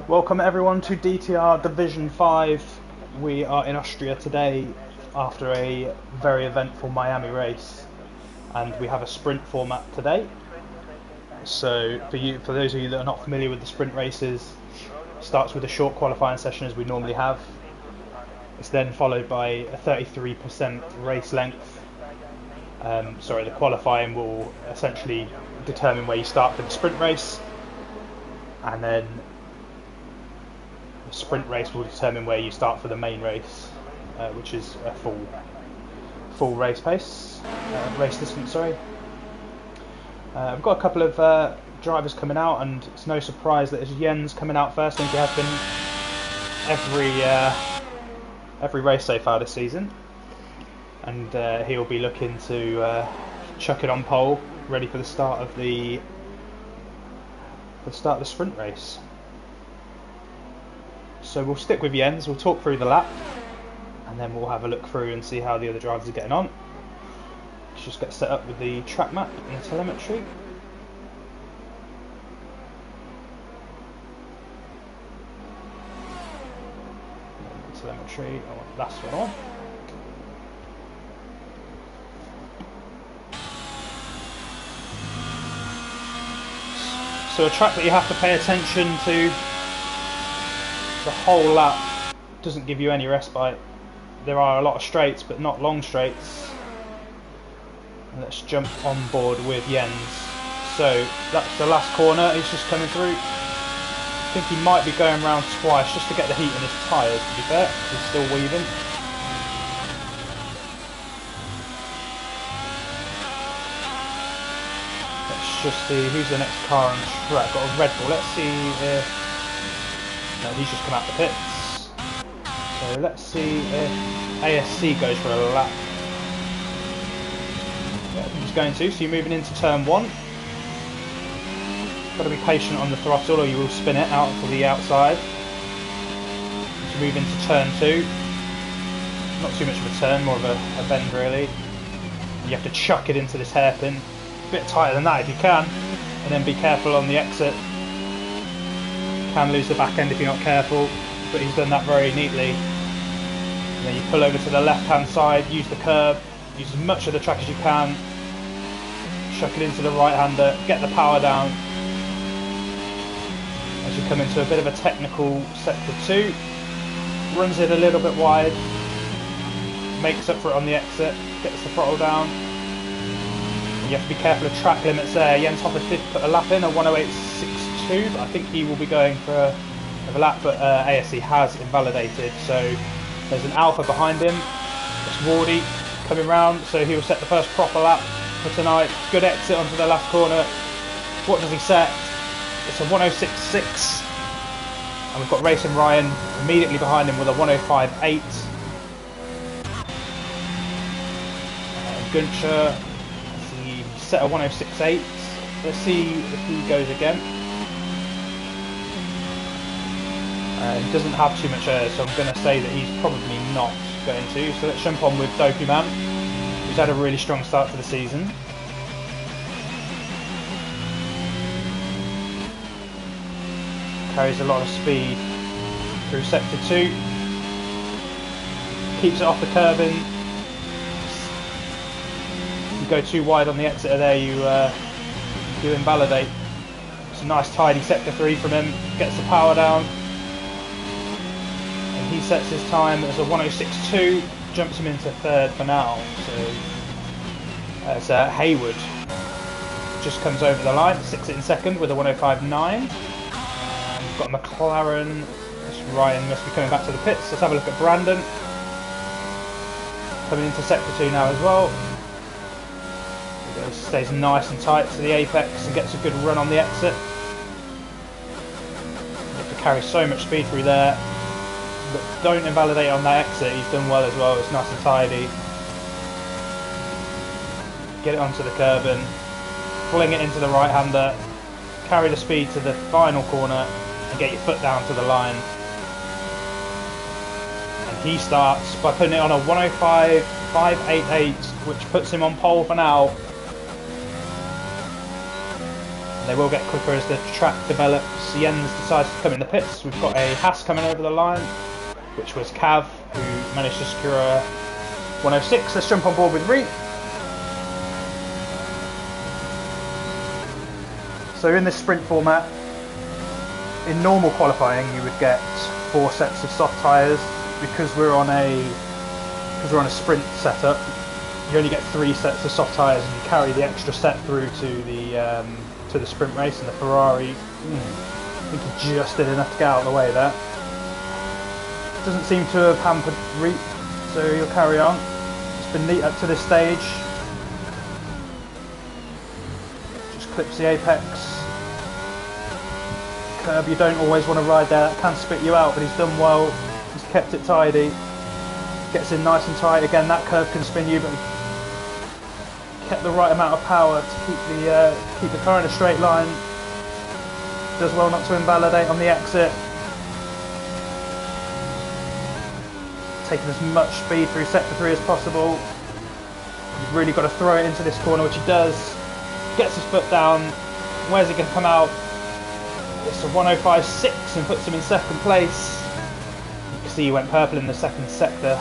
Welcome everyone to DTR Division 5. We are in Austria today after a very eventful Miami race, and we have a sprint format today. So for those of you that are not familiar with the sprint races, it starts with a short qualifying session as we normally have. It's then followed by a 33% race length. The qualifying will essentially determine where you start for the sprint race, and then the sprint race will determine where you start for the main race, which is a full race distance. Sorry. We've got a couple of drivers coming out, and it's no surprise that it's Jens coming out first. I think he has been every race so far this season, and he'll be looking to chuck it on pole, ready for the start of the sprint race. So we'll stick with Jens, we'll talk through the lap, and then we'll have a look through and see how the other drivers are getting on. Let's just get set up with the track map and the telemetry. Telemetry, I want last one on. So a track that you have to pay attention to the whole lap, doesn't give you any respite. There are a lot of straights, but not long straights. And let's jump on board with Jens. So that's the last corner, he's just coming through. I think he might be going around twice just to get the heat in his tyres, to be fair, because he's still weaving. Let's just see who's the next car on track. Got a Red Bull. Let's see if... No, he's just come out the pits. So let's see if ASC goes for a lap. Yeah, he's going to. So you're moving into turn 1. Got to be patient on the throttle, or you will spin it out to the outside. To move into turn 2. Not too much of a turn, more of a bend really. You have to chuck it into this hairpin. A bit tighter than that if you can, and then be careful on the exit. Can lose the back end if you're not careful, but he's done that very neatly. And then you pull over to the left hand side, use the curb, use as much of the track as you can, chuck it into the right hander, get the power down. As you come into a bit of a technical sector 2, runs it a little bit wide, makes up for it on the exit, gets the throttle down. You have to be careful of track limits there. Jens Hopper did put a lap in, a 108.62, but I think he will be going for a lap, but ASC has invalidated, so there's an Alpha behind him. It's Wardy coming round, so he will set the first proper lap for tonight. Good exit onto the last corner. What does he set? It's a 106.6, and we've got Racing Ryan immediately behind him with a 105.8. Gunther set a 106.8. Let's see if he goes again. He doesn't have too much air, so I'm going to say that he's probably not going to. So let's jump on with Dopey Man, who's had a really strong start to the season. Carries a lot of speed through sector 2. Keeps it off the curbing. You go too wide on the exit there, you invalidate. It's a nice tidy sector 3 from him, gets the power down, and he sets his time as a 106.2, jumps him into 3rd for now. So as Hayward just comes over the line, sticks it in 2nd with a 105.9. We've got McLaren. Ryan must be coming back to the pits. Let's have a look at Brandon coming into sector 2 now as well. Stays nice and tight to the apex and gets a good run on the exit. You have to carry so much speed through there, but don't invalidate on that exit. He's done well as well. It's nice and tidy. Get it onto the curb and fling it into the right hander. Carry the speed to the final corner and get your foot down to the line. And he starts by putting it on a 105.588, which puts him on pole for now. They will get quicker as the track develops. Jens decides to come in the pits. We've got a Haas coming over the line, which was Cav, who managed to secure a 106. Let's jump on board with Reet. So in this sprint format, in normal qualifying you would get 4 sets of soft tyres. Because we're on a sprint setup, you only get 3 sets of soft tyres, and you carry the extra set through to the sprint race. And the Ferrari, I think he just did enough to get out of the way there. Doesn't seem to have hampered Reet, so you'll carry on. It's been neat up to this stage. Just clips the apex. Curb, you don't always want to ride there, that can spit you out, but he's done well. He's kept it tidy. Gets in nice and tight. Again, that curve can spin you, but he kept the right amount of power to keep the car in a straight line. Does well not to invalidate on the exit. Taking as much speed through sector 3 as possible. You've really got to throw it into this corner, which he does. Gets his foot down. Where's he going to come out? It's a 105.6 and puts him in second place. You can see he went purple in the second sector.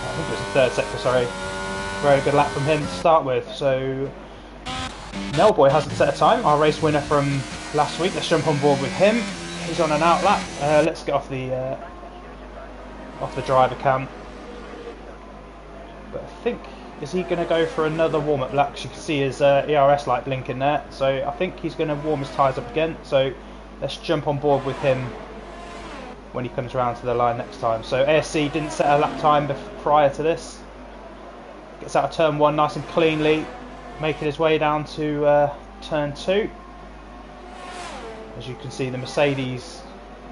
I think it was the third sector, sorry. Very good lap from him to start with. So Nellboy hasn't set a time, our race winner from last week. Let's jump on board with him. He's on an out lap. Let's get off the driver cam. But I think, is he going to go for another warm-up lap? Because you can see his ERS light blinking there. So I think he's going to warm his tyres up again. So let's jump on board with him when he comes around to the line next time. So ASC didn't set a lap time prior to this. Gets out of turn 1 nice and cleanly, making his way down to turn 2. As you can see, the Mercedes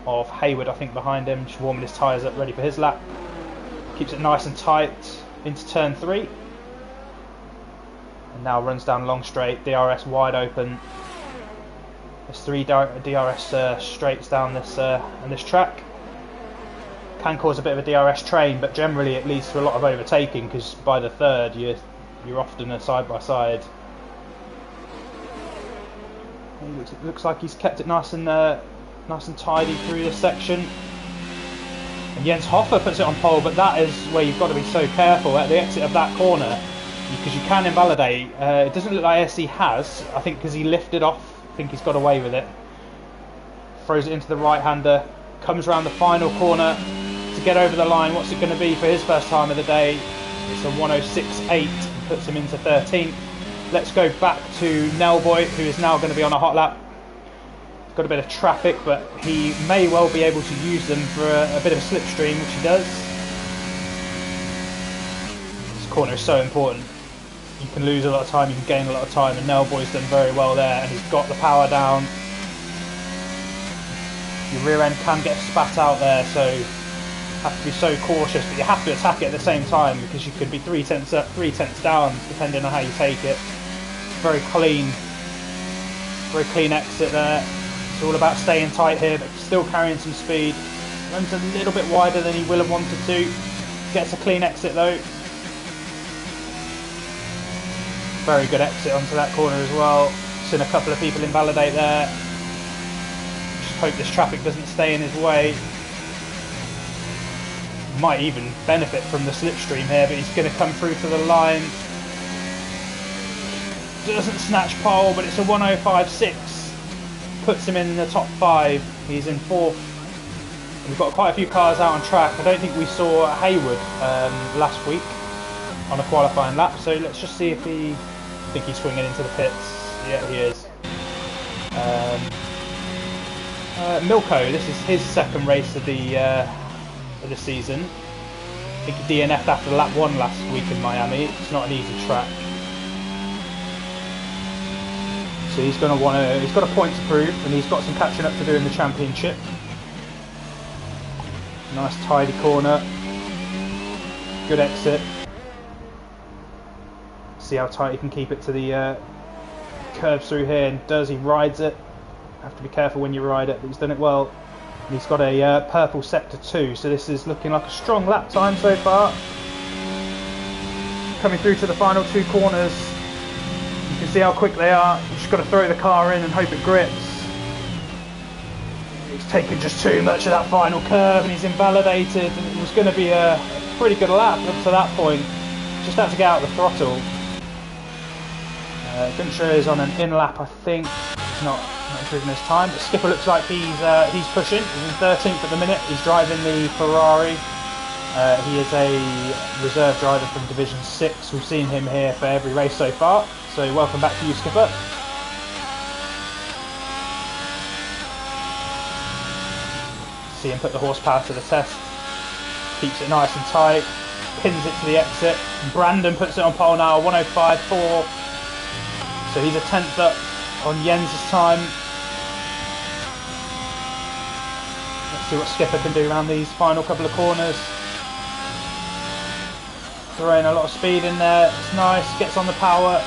of Hayward, I think, behind him, just warming his tyres up, ready for his lap. Keeps it nice and tight into turn 3. And now runs down long straight, DRS wide open. There's 3 DRS straights down this track. Can cause a bit of a DRS train, but generally it leads to a lot of overtaking, because by the third you're often a side by side. It looks like he's kept it nice and tidy through this section. And Jens Hoffer puts it on pole, but that is where you've got to be so careful at the exit of that corner, because you can invalidate. It doesn't look like SC has, I think, because he lifted off. I think he's got away with it. Throws it into the right-hander, comes around the final corner to get over the line. What's it going to be for his first time of the day? It's a 106.8 and puts him into 13th. Let's go back to Nellboy, who is now going to be on a hot lap. Got a bit of traffic, but he may well be able to use them for a bit of a slipstream, which he does. This corner is so important. You can lose a lot of time, you can gain a lot of time, and Nellboy's done very well there, and he's got the power down. Your rear end can get spat out there, so you have to be so cautious, but you have to attack it at the same time, because you could be 3 tenths up, 3 tenths down, depending on how you take it. Very clean exit there. It's all about staying tight here, but still carrying some speed. Runs a little bit wider than he will have wanted to. Gets a clean exit though. Very good exit onto that corner as well. Seen a couple of people invalidate there. Just hope this traffic doesn't stay in his way. Might even benefit from the slipstream here, but he's going to come through to the line. Doesn't snatch pole, but it's a 105.6. Puts him in the top 5. He's in 4th. We've got quite a few cars out on track. I don't think we saw Hayward last week on a qualifying lap, so let's just see if he... I think he's swinging into the pits. Yeah, he is. Milko, this is his second race of the season. I think he DNF'd after lap 1 last week in Miami. It's not an easy track. So he's going to want to. He's got a point to prove, and he's got some catching up to do in the championship. Nice tidy corner. Good exit. See how tight he can keep it to the curves through here, and does he rides it. Have to be careful when you ride it, but he's done it well. And he's got a purple sector 2, so this is looking like a strong lap time so far. Coming through to the final 2 corners. You can see how quick they are. You just got to throw the car in and hope it grips. He's taken just too much of that final curve and he's invalidated, and it was going to be a pretty good lap up to that point. Just had to get out the throttle. Günther is on an in lap, I think. He's not improving his time, but Skipper looks like he's pushing. He's in 13th at the minute. He's driving the Ferrari. He is a reserve driver from Division 6. We've seen him here for every race so far. So welcome back to you, Skipper. See him put the horsepower to the test. Keeps it nice and tight. Pins it to the exit. Brandon puts it on pole now, 105.4. So he's a 10th up on Jens's time. Let's see what Skipper can do around these final couple of corners. Throwing a lot of speed in there. It's nice. Gets on the power.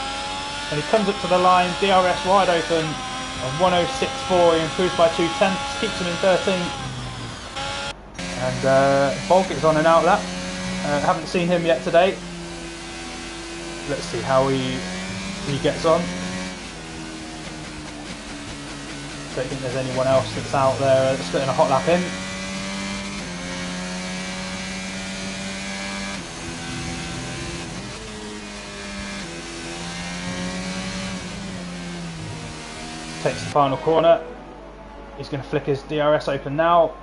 And he comes up to the line. DRS wide open on 106.4. He improves by 0.2. Keeps him in 13th. And Bog is on an out lap. Haven't seen him yet today. Let's see how he gets on. Don't think there's anyone else that's out there that's getting a hot lap in. Takes the final corner. He's going to flick his DRS open now.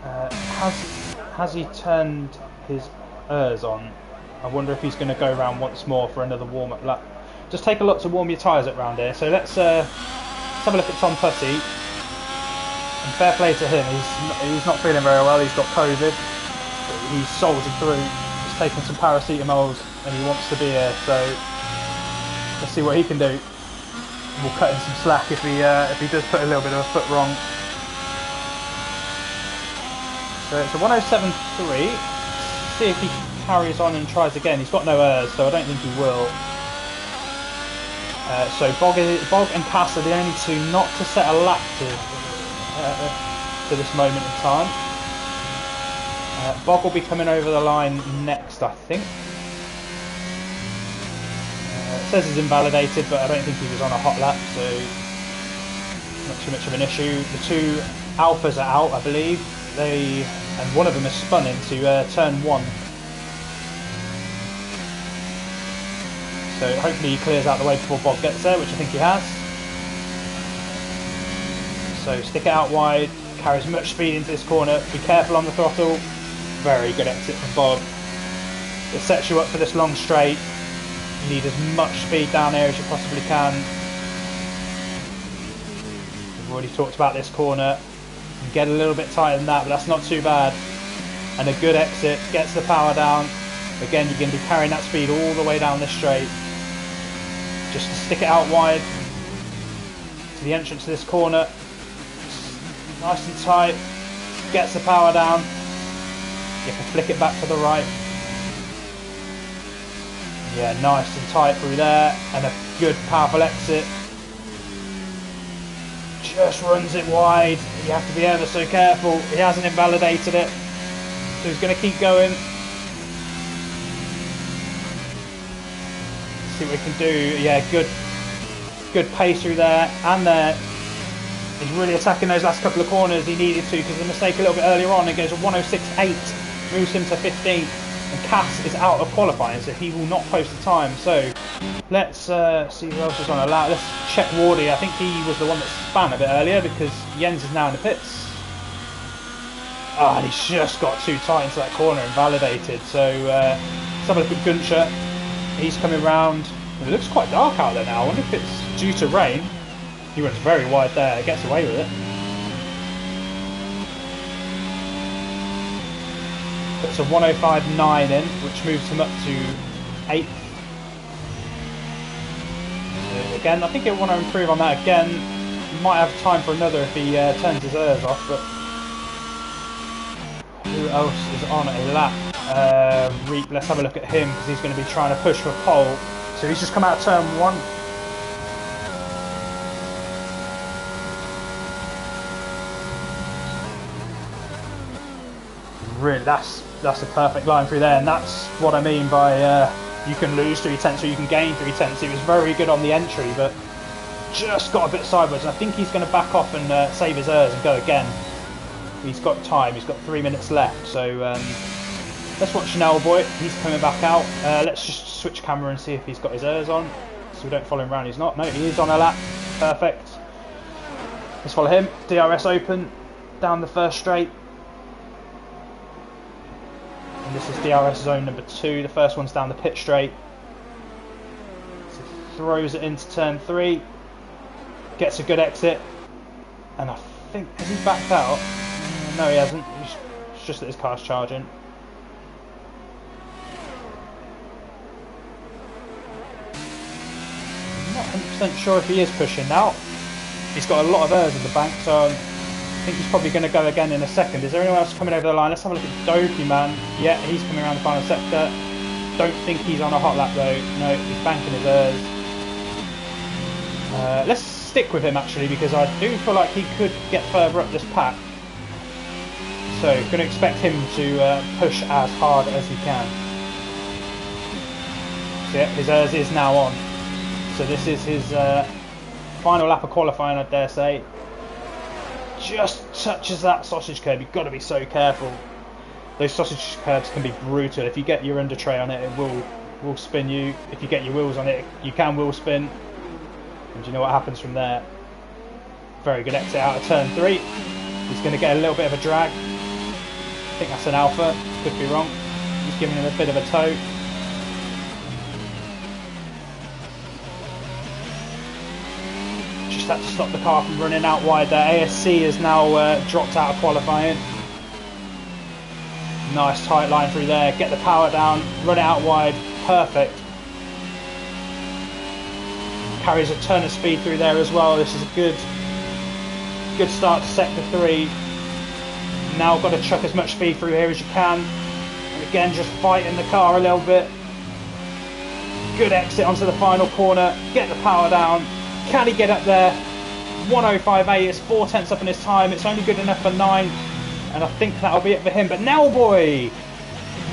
Has he turned his ERS on? I wonder if he's going to go around once more for another warm-up lap. Just take a lot to warm your tyres up around here. So let's have a look at Tom Putty. And fair play to him. He's not feeling very well. He's got COVID. But he's soldiered through. He's taken some paracetamols and he wants to be here. So let's see what he can do. We'll cut him some slack if he does put a little bit of a foot wrong. So it's a 107.3. See if he carries on and tries again. He's got no ERS, so I don't think he will. So Bog and Cass are the only two not to set a lap to this moment in time. Bog will be coming over the line next, I think. It says he's invalidated, but I don't think he was on a hot lap, so not too much of an issue. The two Alphas are out, I believe. And one of them has spun into turn 1. So hopefully he clears out the way before Bob gets there, which I think he has. So stick it out wide, carries much speed into this corner, be careful on the throttle. Very good exit from Bob. It sets you up for this long straight. You need as much speed down there as you possibly can. We've already talked about this corner. You can get a little bit tighter than that, but that's not too bad. And a good exit, gets the power down. Again, you're going to be carrying that speed all the way down this straight. Just to stick it out wide to the entrance to this corner. Nice and tight. Gets the power down. You can flick it back to the right. Yeah, nice and tight through there. And a good powerful exit. Just runs it wide. You have to be ever so careful. He hasn't invalidated it. So he's going to keep going. See what we can do. Yeah, good pace through there and there. He's really attacking those last couple of corners he needed to, because the mistake a little bit earlier on, it goes to 106.8, moves him to 15th, and Cass is out of qualifying, so he will not post the time. So let's see who else is on a lap. Let's check Wardy. I think he was the one that spun a bit earlier because Jens is now in the pits. Ah, and he's just got too tight into that corner and validated. So let's have a look at Günther. He's coming round. It looks quite dark out there now. I wonder if it's due to rain. He runs very wide there, gets away with it. Puts a 105.9 in, which moves him up to 8th. So again, I think he'll want to improve on that again. He might have time for another if he turns his ERS off, but who else is on a lap? Reap, let's have a look at him, because he's going to be trying to push for pole. So he's just come out of turn 1. Really, that's a perfect line through there, and that's what I mean by you can lose 3 tenths or you can gain 3 tenths. He was very good on the entry, but just got a bit sideways. And I think he's going to back off and save his ERS and go again. He's got time. He's got 3 minutes left. So let's watch Boy. He's coming back out. Let's just switch camera and see if he's got his ERS on, so we don't follow him around. He's not. No, he is on a lap. Perfect. Let's follow him. DRS open down the first straight. And this is DRS zone number 2. The first one's down the pit straight. So throws it into turn 3. Gets a good exit. And I think, has he backed out? No, he hasn't. It's just that his car's charging. I'm not 100% sure if he is pushing now. He's got a lot of ERS in the bank, so I think he's probably going to go again in a second. Is there anyone else coming over the line? Let's have a look at Dopey Man. Yeah, he's coming around the final sector. Don't think he's on a hot lap though. No, he's banking his ERS. Let's stick with him actually, because I do feel like he could get further up this pack. So, going to expect him to push as hard as he can. So yeah, his ERS is now on. So this is his final lap of qualifying, I dare say. Just touches that sausage curb. You've got to be so careful. Those sausage curbs can be brutal. If you get your under tray on it, it will spin you. If you get your wheels on it, you can wheel spin. And you know what happens from there? Very good exit out of turn 3. He's going to get a little bit of a drag. I think that's an Alpha. Could be wrong. He's giving him a bit of a tow. Just had to stop the car from running out wide there. ASC has now dropped out of qualifying. Nice tight line through there. Get the power down. Run it out wide. Perfect. Carries a ton of speed through there as well. This is a good start to sector 3. Now got to chuck as much speed through here as you can. And again, just fighting the car a little bit. Good exit onto the final corner. Get the power down. Can he get up there? 1:05.8. It's 4 tenths up in his time. It's only good enough for 9. And I think that'll be it for him. But Boy,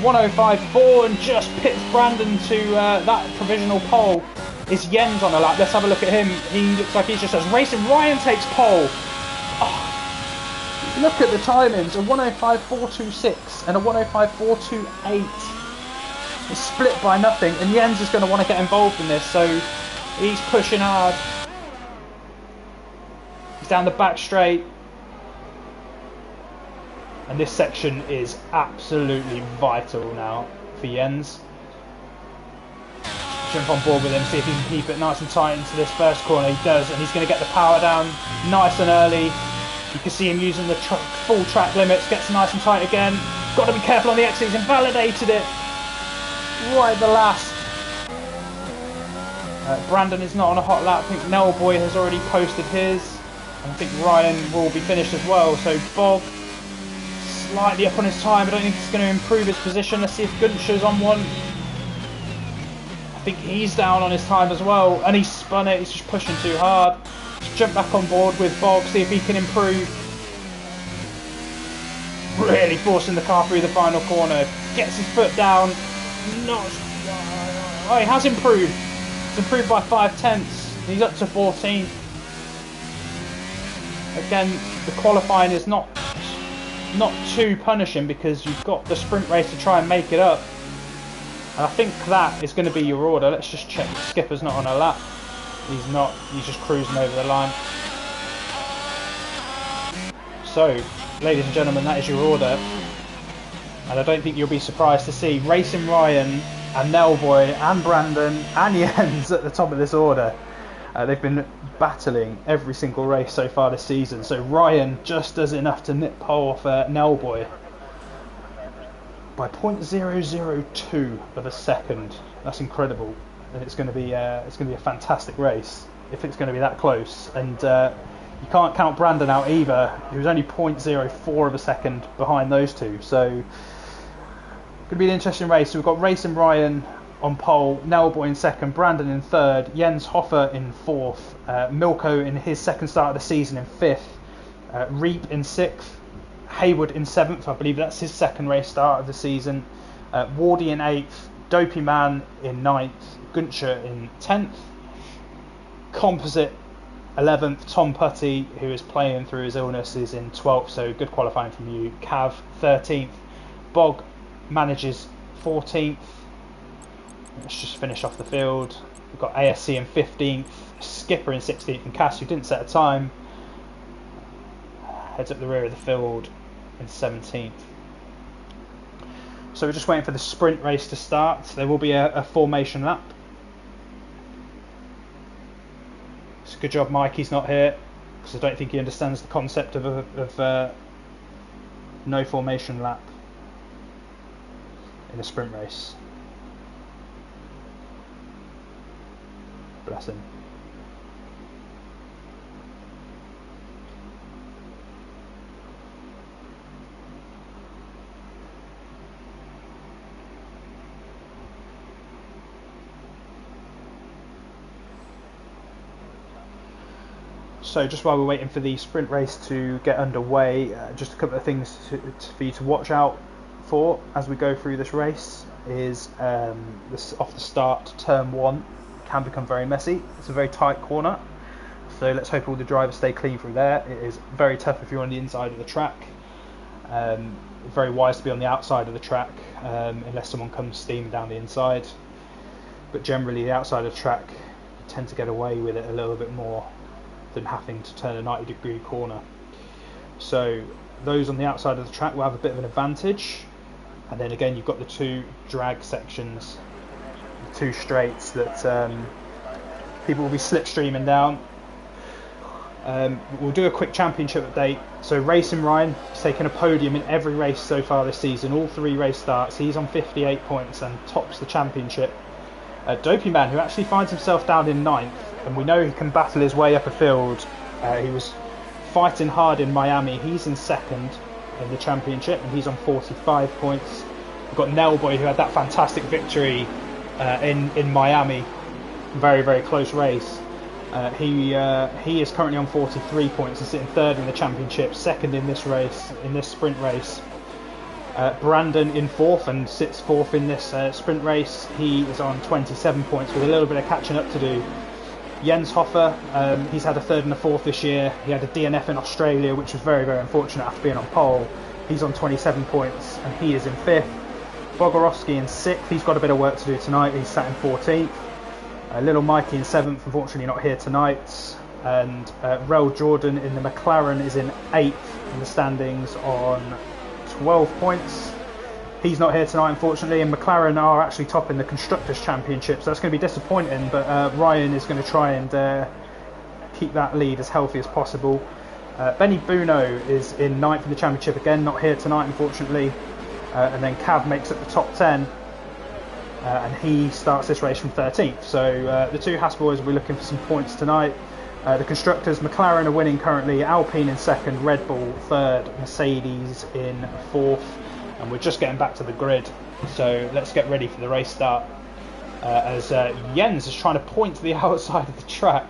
1:05.4 and just pits Brandon to that provisional pole. Is Jens on a lap? Let's have a look at him. He looks like he's just as racing. Ryan takes pole. Oh, look at the timings. A 1:05.426 and a 1:05.428. It's split by nothing, and Jens is going to want to get involved in this, so he's pushing hard. He's down the back straight. And this section is absolutely vital now for Jens. Jump on board with him, see if he can keep it nice and tight into this first corner. He does, and he's going to get the power down nice and early. You can see him using the full track limits, gets nice and tight again. Got to be careful on the exit, he's invalidated it right at the last. Brandon is not on a hot lap. I think Boy has already posted his. And I think Ryan will be finished as well. So Bog slightly up on his time. I don't think it's going to improve his position. Let's see if Gunscher's on one. I think he's down on his time as well, and he's spun it. He's just pushing too hard. Just jump back on board with Bog, see if he can improve. Really forcing the car through the final corner. Gets his foot down. Oh, he has improved. It's improved by 5 tenths. He's up to 14. Again, the qualifying is not too punishing because you've got the sprint race to try and make it up. And I think that is going to be your order. Let's just check. Skipper's not on a lap. He's not. He's just cruising over the line. So, ladies and gentlemen, that is your order. And I don't think you'll be surprised to see Racing Ryan and Boy and Brandon and Jens at the top of this order. They've been battling every single race so far this season. So Ryan just does enough to nip pole off Boy by 0.002 of a second. That's incredible, and it's going to be a fantastic race if it's going to be that close. And you can't count Brandon out either. He was only 0.04 of a second behind those two. So going to be an interesting race. So we've got Racing Ryan on pole, Boy in second, Brandon in third, Jens Hoffer in fourth, Milko in his second start of the season in fifth, Reap in sixth, Hayward in seventh, I believe that's his second race start of the season, Wardy in eighth, Dopey Man in 9th, Guncher in 10th, Composite 11th, Tom Putty, who is playing through his illness, is in 12th, so good qualifying from you. Cav 13th, Bog manages 14th. Let's just finish off the field. We've got ASC in 15th, Skipper in 16th, and Cass, who didn't set a time, heads up the rear of the field in 17th. So we're just waiting for the sprint race to start. There will be a formation lap. It's a good job Mikey's not here, because I don't think he understands the concept of no formation lap in a sprint race. Bless him. So just while we're waiting for the sprint race to get underway, just a couple of things for you to watch out for as we go through this race is this off the start, turn 1 can become very messy. It's a very tight corner, so let's hope all the drivers stay clean through there. It is very tough if you're on the inside of the track. Very wise to be on the outside of the track unless someone comes steaming down the inside, but generally the outside of the track, you tend to get away with it a little bit more than having to turn a 90-degree corner. So those on the outside of the track will have a bit of an advantage, and then again you've got the 2 drag sections, the 2 straights that people will be slipstreaming down. We'll do a quick championship update. So Racing Ryan has taken a podium in every race so far this season, all 3 race starts. He's on 58 points and tops the championship. Dopey Man, who actually finds himself down in 9th, and we know he can battle his way up a field. He was fighting hard in Miami. He's in 2nd in the championship, and he's on 45 points. We've got Nellboy, who had that fantastic victory in Miami. Very, very close race. He is currently on 43 points and sitting 3rd in the championship, 2nd in this race, in this sprint race. Brandon in 4th and sits 4th in this sprint race. He is on 27 points with a little bit of catching up to do. Jens Hoffer, he's had a 3rd and a 4th this year. He had a DNF in Australia, which was very, very unfortunate after being on pole. He's on 27 points and he is in 5th. Bogorowski in 6th. He's got a bit of work to do tonight. He's sat in 14th. Little Mikey in 7th, unfortunately not here tonight. And Rel Jordan in the McLaren is in 8th in the standings on 12 points. He's not here tonight, unfortunately, and McLaren are actually topping the Constructors' Championship, so that's going to be disappointing, but Ryan is going to try and keep that lead as healthy as possible. Benny Buno is in 9th in the Championship again, not here tonight, unfortunately, and then Cav makes up the top 10, and he starts this race from 13th, so the 2 Haas boys will be looking for some points tonight. The Constructors, McLaren are winning currently, Alpine in 2nd, Red Bull 3rd, Mercedes in 4th, and we're just getting back to the grid, so let's get ready for the race start. As Jens is trying to point to the outside of the track.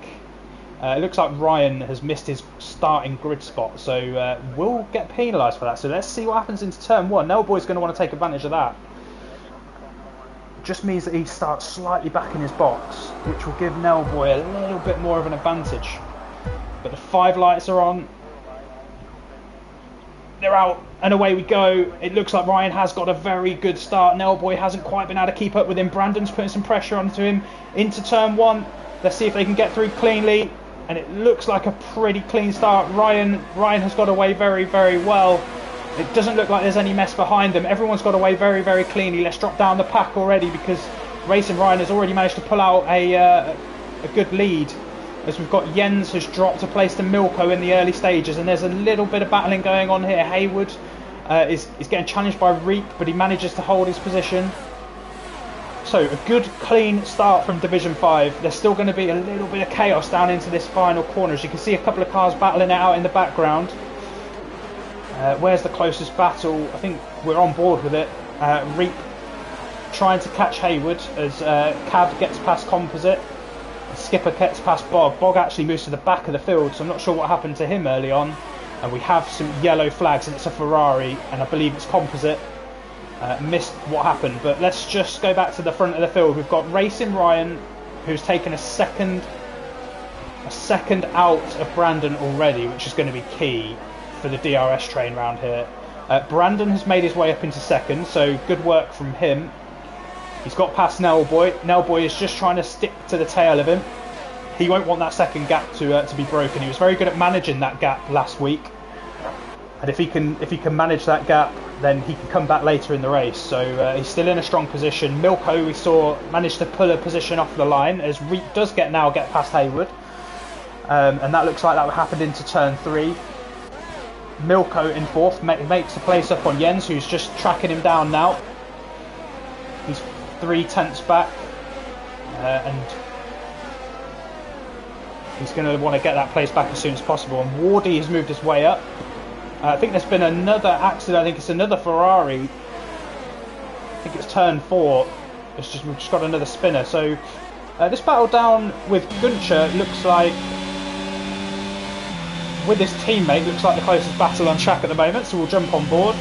It looks like Ryan has missed his starting grid spot, so we'll get penalised for that. So let's see what happens into turn 1. Nellboy's going to want to take advantage of that. It just means that he starts slightly back in his box, which will give Nellboy a little bit more of an advantage. But the 5 lights are on. They're out and away we go. It looks like Ryan has got a very good start. Nellboy hasn't quite been able to keep up with him. Brandon's putting some pressure onto him into turn 1. Let's see if they can get through cleanly. And it looks like a pretty clean start. Ryan has got away very, very well. It doesn't look like there's any mess behind them. Everyone's got away very, very cleanly. Let's drop down the pack already, because Racing Ryan has already managed to pull out a good lead. As we've got Jens has dropped a place to Milko in the early stages, and there's a little bit of battling going on here. Haywood is getting challenged by Reek, but he manages to hold his position. So a good clean start from Division 5. There's still going to be a little bit of chaos down into this final corner. As you can see, a couple of cars battling it out in the background. Where's the closest battle? I think we're on board with it. Reek trying to catch Haywood as Cab gets past Composite. Skipper gets past Bog. Bog actually moves to the back of the field, so I'm not sure what happened to him early on. And we have some yellow flags, and it's a Ferrari, and I believe it's Composite. missed what happened. But let's just go back to the front of the field. We've got Racing Ryan, who's taken a second out of Brandon already, which is going to be key for the DRS train round here. Brandon has made his way up into second, so good work from him. He's got past Nellboy. Nellboy is just trying to stick to the tail of him. He won't want that second gap to be broken. He was very good at managing that gap last week, and if he can manage that gap, then he can come back later in the race. So he's still in a strong position. Milko, we saw, managed to pull a position off the line as Reek does get past Haywood, and that looks like that happened into turn 3. Milko in fourth makes a place up on Jens, who's just tracking him down now. He's 3/10 back, and he's going to want to get that place back as soon as possible. And Wardy has moved his way up. I think there's been another accident. I think it's another Ferrari. I think it's turn 4. We've just got another spinner. So this battle down with Guncher looks like, with his teammate, looks like the closest battle on track at the moment. So we'll jump on board.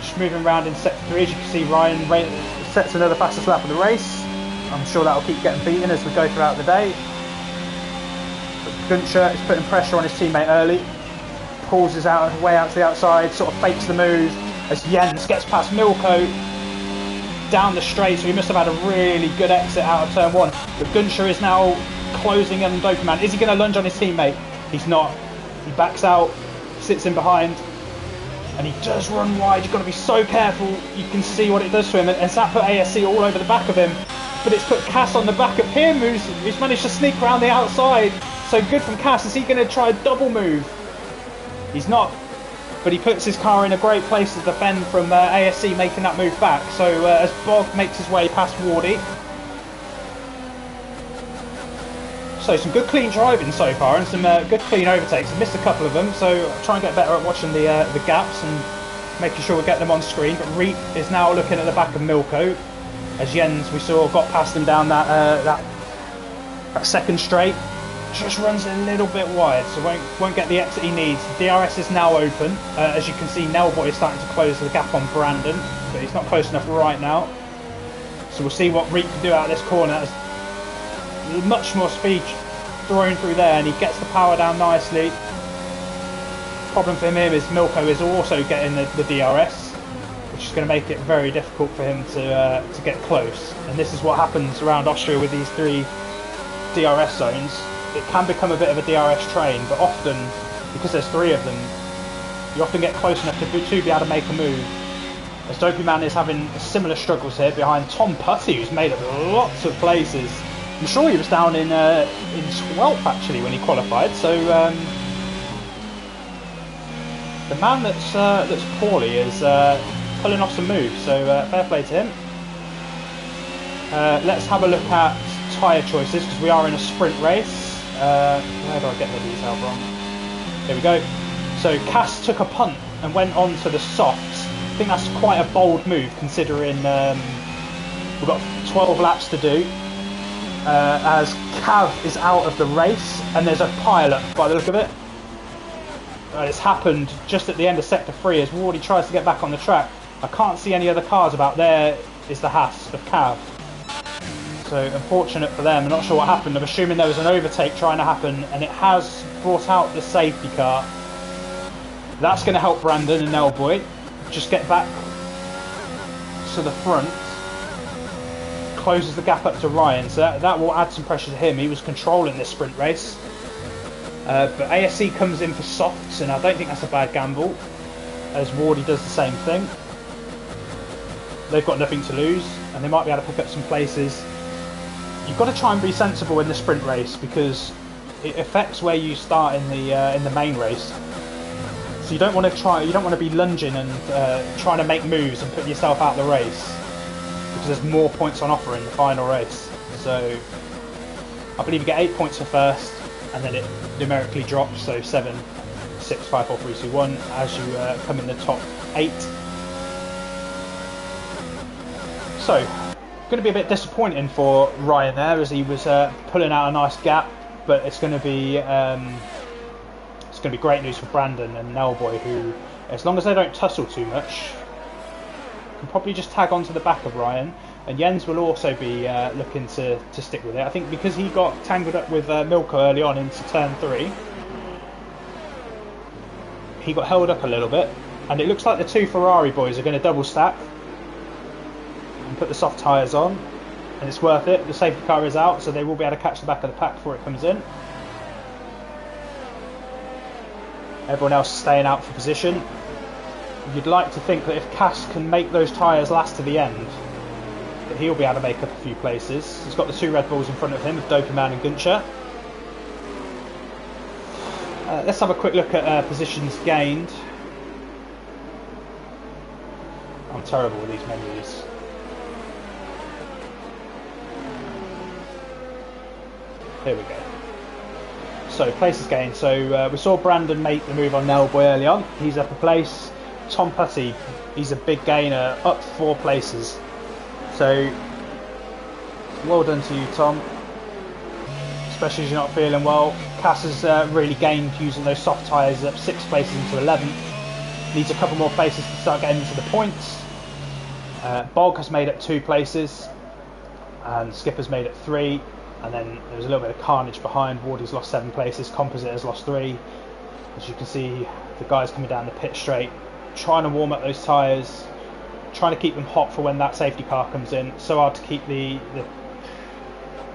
Just moving around in sector 3. As you can see, Ryan sets another fastest lap of the race. I'm sure that'll keep getting beaten as we go throughout the day. But Guncher is putting pressure on his teammate early. Pulls his way out to the outside, sort of fakes the move as Jens gets past Milko down the straight. So he must have had a really good exit out of turn 1. But Guncher is now closing in on Doperman. Is he going to lunge on his teammate? He's not. He backs out, sits in behind, and he does run wide. You've got to be so careful. You can see what it does to him, and that put ASC all over the back of him. But it's put Cass on the back of him, who's managed to sneak around the outside. So good from Cass. Is he going to try a double move? He's not, but he puts his car in a great place to defend from ASC making that move back. So as Bog makes his way past Wardy. So some good clean driving so far, and some good clean overtakes. I've missed a couple of them, so I'll try and get better at watching the gaps and making sure we get them on screen. But Reep is now looking at the back of Milko, as Jens, we saw, got past him down that second straight. Just runs a little bit wide, so won't get the exit he needs. The DRS is now open. As you can see, Nellboy is starting to close the gap on Brandon, but he's not close enough right now. So we'll see what Reek can do out of this corner. There's much more speed thrown through there, and he gets the power down nicely. Problem for him is Milko is also getting the DRS, which is going to make it very difficult for him to get close. And this is what happens around Austria with these 3 DRS zones. It can become a bit of a DRS train, but often, because there's 3 of them, you often get close enough to be able to make a move. As Dopey Man is having similar struggles here behind Tom Putty, who's made up lots of places. I'm sure he was down in 12th actually when he qualified. So the man that's poorly is pulling off some moves. So fair play to him. Let's have a look at tyre choices, because we are in a sprint race. Where do I get the detail from? Here we go. So Cass took a punt and went on to the softs. I think that's quite a bold move, considering we've got 12 laps to do. As Cav is out of the race, and there's a pile-up by the look of it. It's happened just at the end of sector 3 as Wardy tries to get back on the track. I can't see any other cars about. There is the Haas of Cav. So unfortunate for them. I'm not sure what happened. I'm assuming there was an overtake trying to happen, and it has brought out the safety car. That's going to help Brandon and Nellboy just get back to the front. Closes the gap up to Ryan, so that will add some pressure to him. He was controlling this sprint race. But ASC comes in for softs, and I don't think that's a bad gamble, as Wardy does the same thing. They've got nothing to lose, and they might be able to pick up some places. You've got to try and be sensible in the sprint race, because it affects where you start in the main race. So you don't want to be lunging and trying to make moves and put yourself out of the race, because there's more points on offer in the final race. So I believe you get 8 points for first, and then it numerically drops, so 7, 6, 5, 4, 3, 2, 1 as you come in the top 8. So going to be a bit disappointing for Ryan there, as he was pulling out a nice gap, but it's going to be great news for Brandon and Nellboy, who, as long as they don't tussle too much, can probably just tag onto the back of Ryan, and Jens will also be looking to stick with it. I think because he got tangled up with Milko early on into turn 3, he got held up a little bit, and it looks like the two Ferrari boys are going to double stack and put the soft tyres on, and it's worth it. The safety car is out, so they will be able to catch the back of the pack before it comes in. Everyone else is staying out for position. You'd like to think that if Cass can make those tyres last to the end, that he'll be able to make up a few places. He's got the two Red Bulls in front of him with Doperman and Guncher. Let's have a quick look at positions gained. I'm terrible with these menus. Here we go. So places gained. So we saw Brandon make the move on Nellboy early on. He's up a place. Tom Putty, he's a big gainer, up 4 places. So well done to you, Tom. Especially as you're not feeling well. Cass has really gained using those soft tyres, up 6 places into 11th. Needs a couple more places to start getting into the points. Bog has made up 2 places, and Skipper's made up 3. And then there was a little bit of carnage behind. Wardy's lost 7 places. Composite has lost 3. As you can see, the guys coming down the pit straight, trying to warm up those tyres, trying to keep them hot for when that safety car comes in. It's so hard to keep the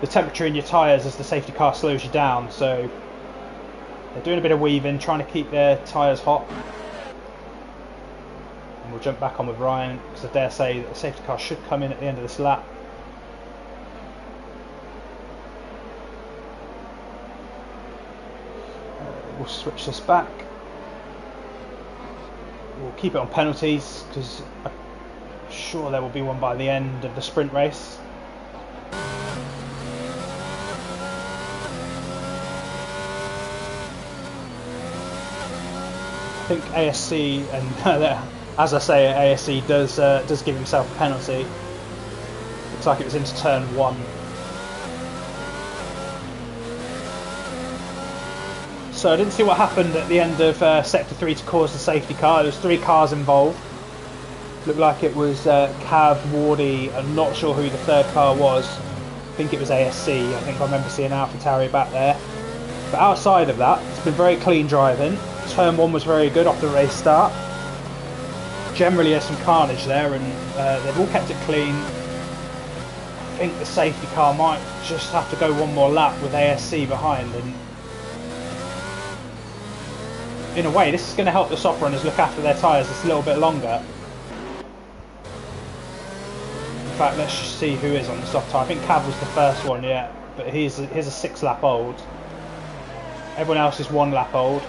temperature in your tyres as the safety car slows you down. So they're doing a bit of weaving, trying to keep their tyres hot. And we'll jump back on with Ryan, because I dare say that the safety car should come in at the end of this lap. We'll switch this back. We'll keep it on penalties, because I'm sure there will be one by the end of the sprint race. I think ASC, and as I say, ASC does give himself a penalty. Looks like it was into turn 1. So I didn't see what happened at the end of Sector 3 to cause the safety car. There was 3 cars involved. Looked like it was Cav, Wardy, I'm not sure who the third car was. I think it was ASC. I think I remember seeing AlphaTauri back there. But outside of that, it's been very clean driving. Turn 1 was very good off the race start. Generally there's some carnage there, and they've all kept it clean. I think the safety car might just have to go one more lap with ASC behind, and in a way this is going to help the soft runners look after their tyres just a little bit longer. In fact, let's just see who is on the soft tyre. I think Cav was the first one, yeah, but he's a 6 lap old. Everyone else is 1 lap old.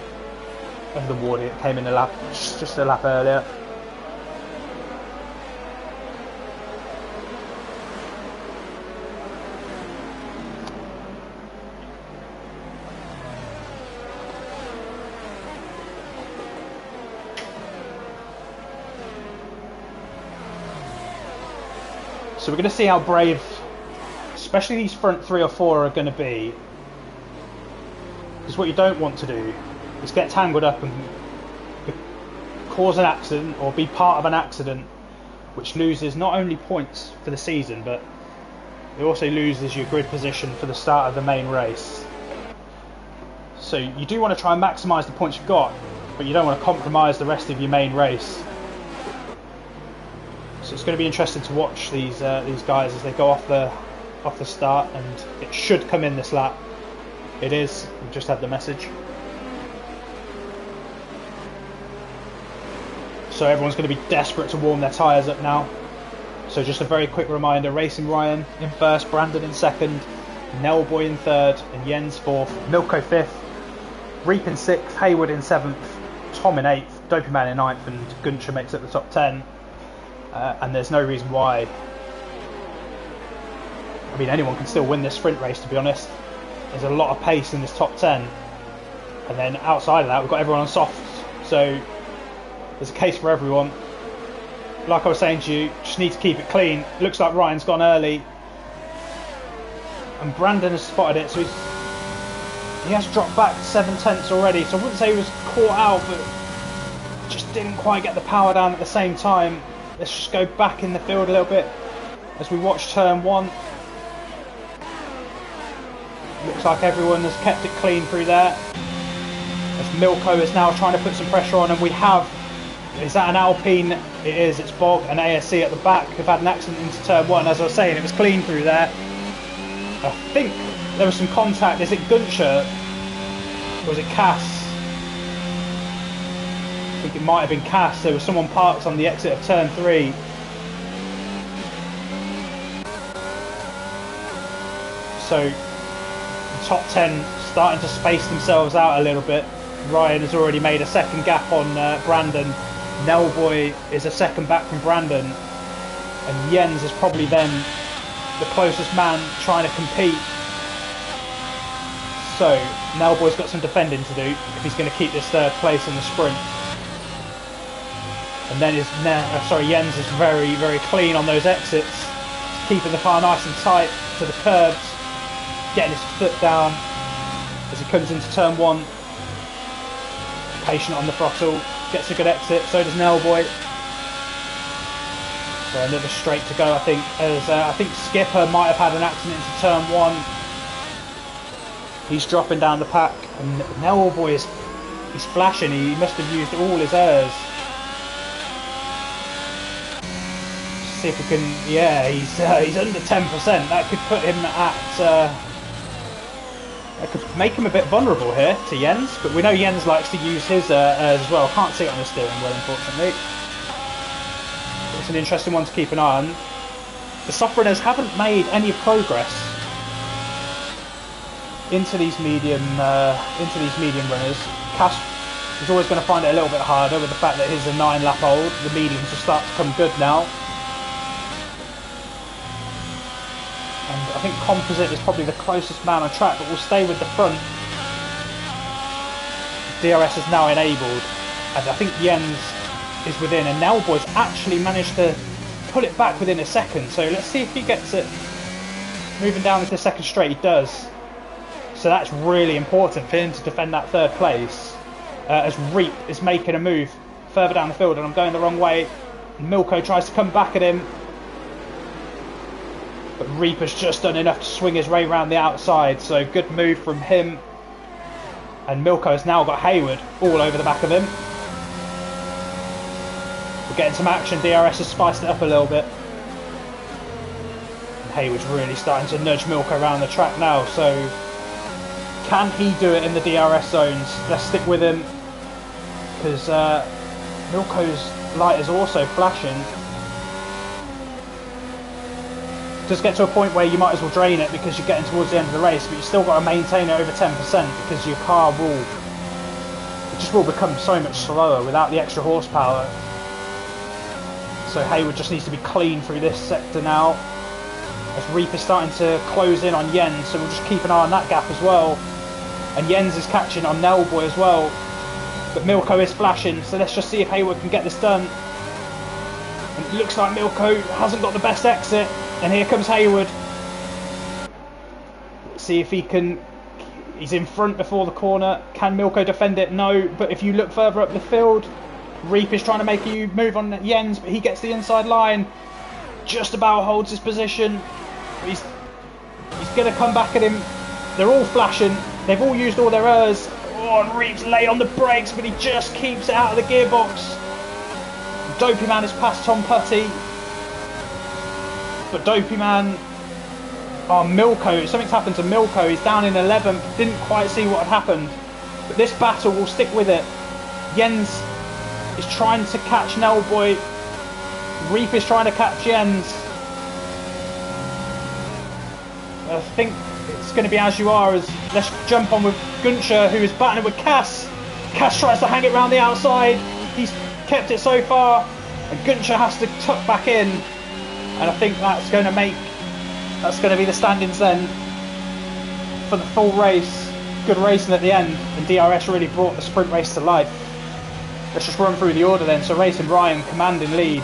Other than Wardy, it came in a lap, just a lap earlier. So we're going to see how brave, especially these front 3 or 4 are going to be. Because what you don't want to do is get tangled up and cause an accident or be part of an accident which loses not only points for the season, but it also loses your grid position for the start of the main race. So you do want to try and maximise the points you've got, but you don't want to compromise the rest of your main race. So it's going to be interesting to watch these guys as they go off the start, and it should come in this lap. It is. We've just had the message. So everyone's going to be desperate to warm their tyres up now. So just a very quick reminder: Racing Ryan in first, Brandon in second, Nellboy in third, and Jens fourth, Milko fifth, Reap in sixth, Hayward in seventh, Tom in eighth, Dopeyman in ninth, and Guncher makes it the top 10. And there's no reason why. I mean, anyone can still win this sprint race, to be honest. There's a lot of pace in this top 10. And then outside of that, we've got everyone on softs. So there's a case for everyone. Like I was saying to you, just need to keep it clean. It looks like Ryan's gone early. And Brandon has spotted it, so he has dropped back 7 tenths already. So I wouldn't say he was caught out, but just didn't quite get the power down at the same time. Let's just go back in the field a little bit as we watch turn 1. Looks like everyone has kept it clean through there. As Milko is now trying to put some pressure on, and we have, is that an Alpine? It is, it's Bog and ASC at the back who've had an accident into turn 1. As I was saying, it was clean through there. I think there was some contact. Is it Gunscher? Or was it Cass? I think it might have been Cass. There was someone parked on the exit of turn 3. So the top 10 starting to space themselves out a little bit. Ryan has already made a second gap on Brandon. Nelboy is a second back from Brandon. And Jens is probably then the closest man trying to compete. So Nelboy's got some defending to do if he's going to keep this third place in the sprint. And then Jens is very, very clean on those exits, keeping the car nice and tight to the curbs, getting his foot down as he comes into turn 1. Patient on the throttle, gets a good exit. So does Nelboy. So another straight to go, I think. As I think Skipper might have had an accident into turn 1. He's dropping down the pack, and Nelboy he's flashing. He must have used all his airs. See if we can. Yeah, he's under 10%. That could put him at. That could make him a bit vulnerable here to Jens, but we know Jens likes to use his airs as well. Can't see it on the steering wheel, unfortunately. It's an interesting one to keep an eye on. The soft runners haven't made any progress into these medium runners. Cash is always going to find it a little bit harder with the fact that he's a 9-lap old. The mediums will start to come good now. And I think Composite is probably the closest man on track, but we'll stay with the front. DRS is now enabled, and I think Jens is within, and Nelboy's actually managed to pull it back within a second. So let's see if he gets it moving down into the second straight. He does. So that's really important for him to defend that third place. As Reap is making a move further down the field, and I'm going the wrong way. Milko tries to come back at him, but Reap has just done enough to swing his way around the outside. So good move from him. And Milko has now got Hayward all over the back of him. We're getting some action. DRS has spiced it up a little bit. And Hayward's really starting to nudge Milko around the track now. So can he do it in the DRS zones? Let's stick with him, because Milko's light is also flashing. Just get to a point where you might as well drain it because you're getting towards the end of the race, but you've still got to maintain it over 10% because your car will become so much slower without the extra horsepower. So Hayward just needs to be clean through this sector now, as Reap is starting to close in on Jens, so we'll just keep an eye on that gap as well. And Jens is catching on Nelboy as well, but Milko is flashing, so let's just see if Hayward can get this done. And it looks like Milko hasn't got the best exit. And here comes Hayward. Let's see if he can. He's in front before the corner. Can Milko defend it? No. But if you look further up the field, Reap is trying to make you move on Jens, but he gets the inside line. Just about holds his position. He's going to come back at him. They're all flashing. They've all used all their airs. Oh, and Reap's late on the brakes, but he just keeps it out of the gearbox. Dopey Man has passed Tom Putty. But Dopey Man, Milko, something's happened to Milko. He's down in 11th, didn't quite see what had happened. But this battle will stick with it. Jens is trying to catch Nelboy. Reap is trying to catch Jens. I think it's going to be as you are. As let's jump on with Gunscher, who is battling with Cass. Cass tries to hang it round the outside. He's kept it so far, and Gunscher has to tuck back in. And I think that's going to be the standings then for the full race. Good racing at the end, and DRS really brought the sprint race to life. Let's just run through the order then. So Racing Ryan commanding lead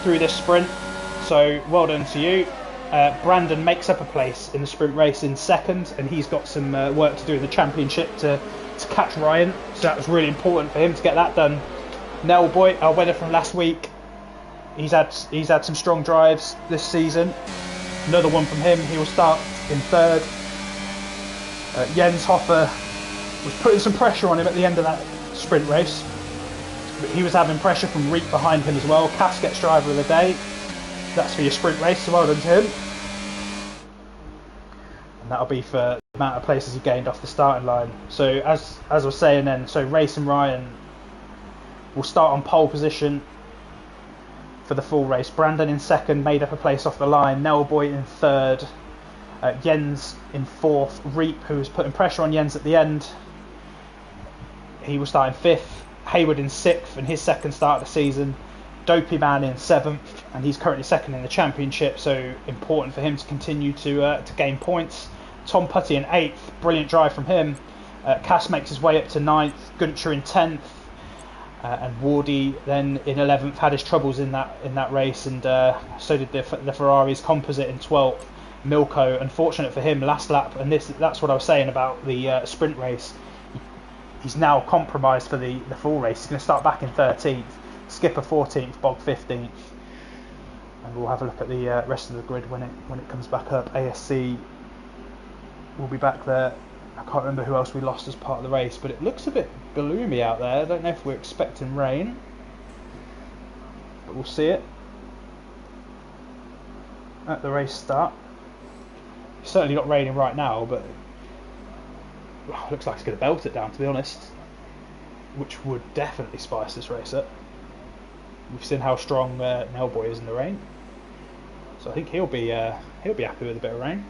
through this sprint, so well done to you. Brandon makes up a place in the sprint race in second, and he's got some work to do in the championship to catch Ryan, so that was really important for him to get that done. Nelboy, our winner from last week, he's had some strong drives this season. Another one from him. He will start in third. Jens Hoffer was putting some pressure on him at the end of that sprint race, but he was having pressure from Reek behind him as well. Cass gets driver of the day. That's for your sprint race, so well done to him. And that'll be for the amount of places he gained off the starting line. So as I was saying then, so Racing Ryan will start on pole position for the full race. Brandon in second, made up a place off the line. Nelboy in third. Jens in fourth. Reap, who was putting pressure on Jens at the end, he will start in fifth. Hayward in sixth, and his second start of the season. Dopey Man in seventh, and he's currently second in the championship, so important for him to continue to gain points. Tom Putty in eighth, brilliant drive from him. Cass makes his way up to ninth. Gunter in 10th. And Wardy then in 11th, had his troubles in that race, and so did the Ferrari's Composite in 12th. Milko, unfortunate for him, last lap, and that's what I was saying about the sprint race. He's now compromised for the full race. He's going to start back in 13th, Skipper 14th, Bog 15th, and we'll have a look at the rest of the grid when it comes back up. ASC will be back there. I can't remember who else we lost as part of the race, but it looks a bit gloomy out there. I don't know if we're expecting rain, but we'll see it at the race start. It's certainly not raining right now, but it looks like it's going to belt it down, to be honest, which would definitely spice this race up. We've seen how strong Nelboy is in the rain, so I think he'll be happy with a bit of rain.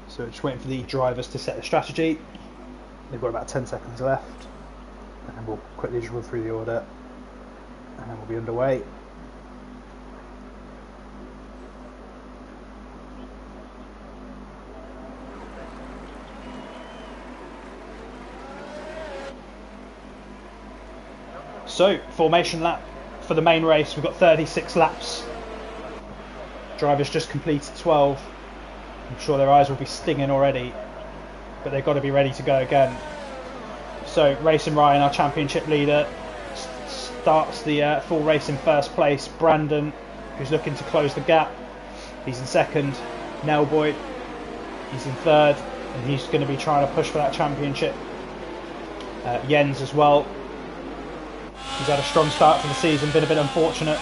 So just waiting for the drivers to set the strategy. They've got about 10 seconds left, and then we'll quickly just run through the order, and then we'll be underway. So, formation lap for the main race. We've got 36 laps. Drivers just completed 12. I'm sure their eyes will be stinging already, but they've got to be ready to go again. So Racing Ryan, our championship leader, starts the full race in first place. Brandon, who's looking to close the gap, he's in second. Nelboy, he's in third, and he's going to be trying to push for that championship. Jens as well. He's had a strong start to the season, been a bit unfortunate,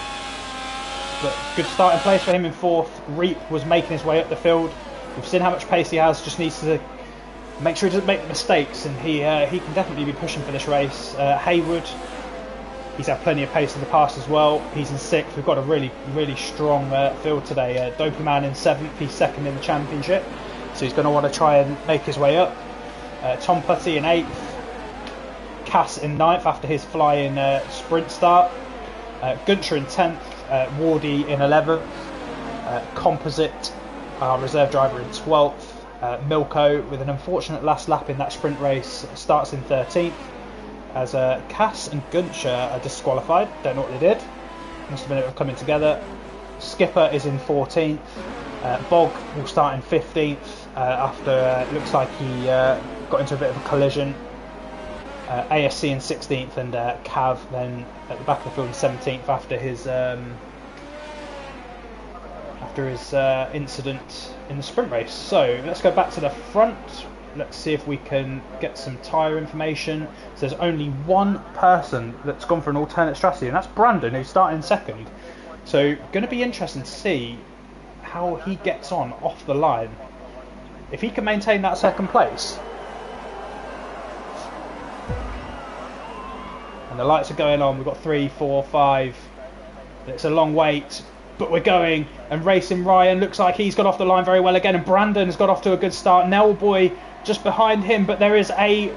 but good starting place for him in fourth. Reap was making his way up the field. We've seen how much pace he has, just needs to make sure he doesn't make mistakes, and he can definitely be pushing for this race. Hayward, he's had plenty of pace in the past as well. He's in sixth. We've got a really, really strong field today. Dopey Man in seventh, he's second in the championship, so he's going to want to try and make his way up. Tom Putty in eighth. Cass in ninth after his flying sprint start. Gunter in 10th. Wardy in 11th. Composite, our reserve driver, in 12th. Milko, with an unfortunate last lap in that sprint race, starts in 13th, as Cass and Gunter are disqualified. Don't know what they did. Must have been able to coming together. Skipper is in 14th. Bog will start in 15th after it looks like he got into a bit of a collision. ASC in 16th, and Cav then at the back of the field in 17th after his incident in the sprint race. So let's go back to the front. Let's see if we can get some tyre information. So there's only one person that's gone for an alternate strategy, and that's Brandon, who's starting second. So going to be interesting to see how he gets on off the line. If he can maintain that second place. And the lights are going on. We've got 3, 4, 5. It's a long wait, but we're going. And Racing Ryan looks like he's got off the line very well again. And Brandon's got off to a good start. Nelboy just behind him, but there is a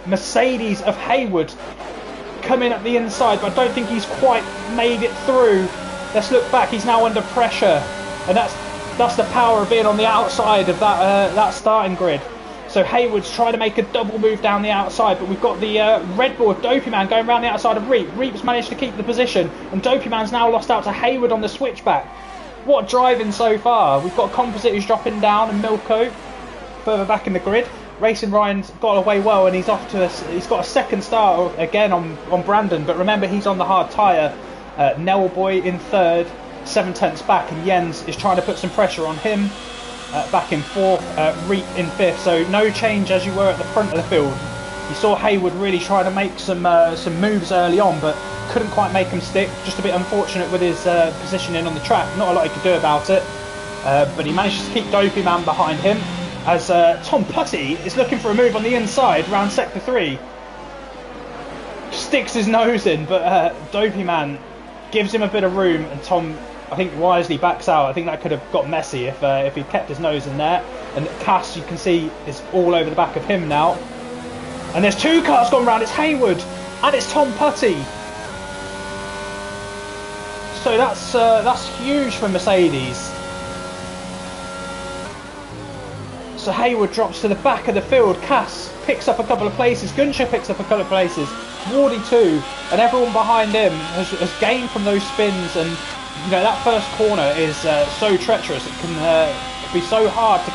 Mercedes of Hayward coming up the inside, but I don't think he's quite made it through. Let's look back. He's now under pressure, and that's the power of being on the outside of that starting grid. So Hayward's trying to make a double move down the outside, but we've got the Red Bull of Dopey Man going around the outside of Reap. Reap's managed to keep the position, and Dopey Man's now lost out to Hayward on the switchback. What driving so far? We've got Composite who's dropping down and Milko further back in the grid. Racing Ryan's got away well and he's off to he's got a second start again on Brandon, but remember he's on the hard tyre. Nellboy in third, 7/10 back, and Jens is trying to put some pressure on him. Back in fourth, Reap in fifth, so no change as you were at the front of the field. You saw Haywood really try to make some moves early on, but couldn't quite make him stick. Just a bit unfortunate with his positioning on the track. Not a lot he could do about it, but he managed to keep Dopey Man behind him as Tom Putty is looking for a move on the inside round sector 3. Sticks his nose in, but Dopey Man gives him a bit of room, and Tom, I think, wisely backs out. I think that could have got messy if he'd kept his nose in there. And Cass, you can see, is all over the back of him now. And there's two cars gone round. It's Haywood and it's Tom Putty. So that's huge for Mercedes. So Haywood drops to the back of the field. Cass picks up a couple of places. Gunsher picks up a couple of places. Wardy too, and everyone behind him has gained from those spins. And you know that first corner is so treacherous. It can be so hard to